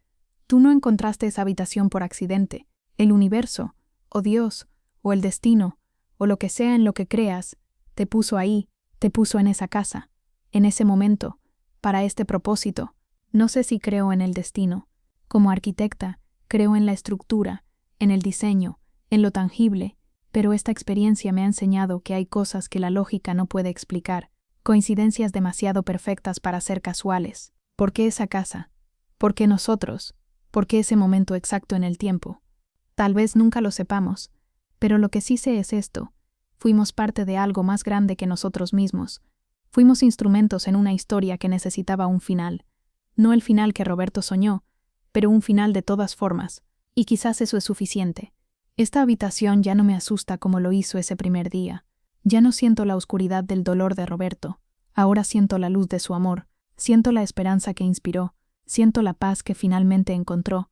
tú no encontraste esa habitación por accidente. El universo, o Dios, o el destino, o lo que sea en lo que creas, te puso ahí, te puso en esa casa, en ese momento, para este propósito. No sé si creo en el destino. Como arquitecta, creo en la estructura, en el diseño, en lo tangible, pero esta experiencia me ha enseñado que hay cosas que la lógica no puede explicar, coincidencias demasiado perfectas para ser casuales. ¿Por qué esa casa? ¿Por qué nosotros? ¿Por qué ese momento exacto en el tiempo? Tal vez nunca lo sepamos, pero lo que sí sé es esto: fuimos parte de algo más grande que nosotros mismos. Fuimos instrumentos en una historia que necesitaba un final. No el final que Roberto soñó, pero un final de todas formas. Y quizás eso es suficiente. Esta habitación ya no me asusta como lo hizo ese primer día. Ya no siento la oscuridad del dolor de Roberto. Ahora siento la luz de su amor, siento la esperanza que inspiró, siento la paz que finalmente encontró,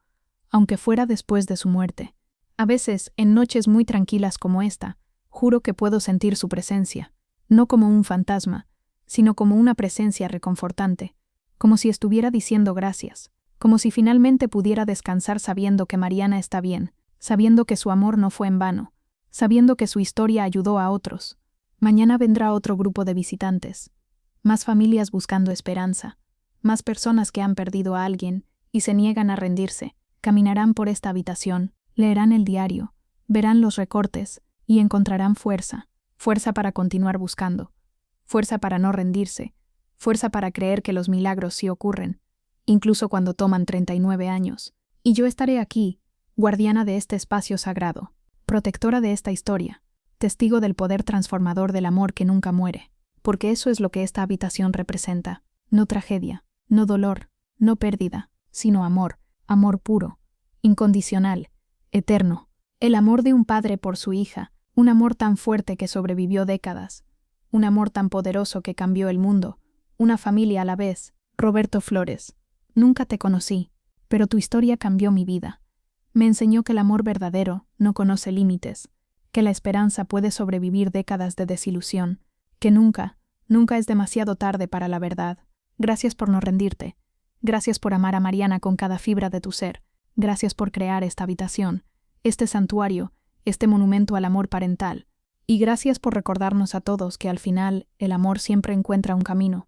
aunque fuera después de su muerte. A veces, en noches muy tranquilas como esta, juro que puedo sentir su presencia, no como un fantasma, sino como una presencia reconfortante, como si estuviera diciendo gracias, como si finalmente pudiera descansar sabiendo que Mariana está bien, sabiendo que su amor no fue en vano, sabiendo que su historia ayudó a otros. Mañana vendrá otro grupo de visitantes, más familias buscando esperanza, más personas que han perdido a alguien y se niegan a rendirse, caminarán por esta habitación, leerán el diario, verán los recortes y encontrarán fuerza, fuerza para continuar buscando, fuerza para no rendirse, fuerza para creer que los milagros sí ocurren, incluso cuando toman 39 años. Y yo estaré aquí, guardiana de este espacio sagrado, protectora de esta historia, testigo del poder transformador del amor que nunca muere, porque eso es lo que esta habitación representa: no tragedia, no dolor, no pérdida, sino amor, amor puro, incondicional, eterno, el amor de un padre por su hija, Un amor tan fuerte que sobrevivió décadas. Un amor tan poderoso que cambió el mundo. Una familia a la vez. Roberto Flores. Nunca te conocí, pero tu historia cambió mi vida. Me enseñó que el amor verdadero no conoce límites, que la esperanza puede sobrevivir décadas de desilusión, que nunca es demasiado tarde para la verdad. Gracias por no rendirte. Gracias por amar a Mariana con cada fibra de tu ser. Gracias por crear esta habitación, este santuario, este monumento al amor parental. Y gracias por recordarnos a todos que al final el amor siempre encuentra un camino.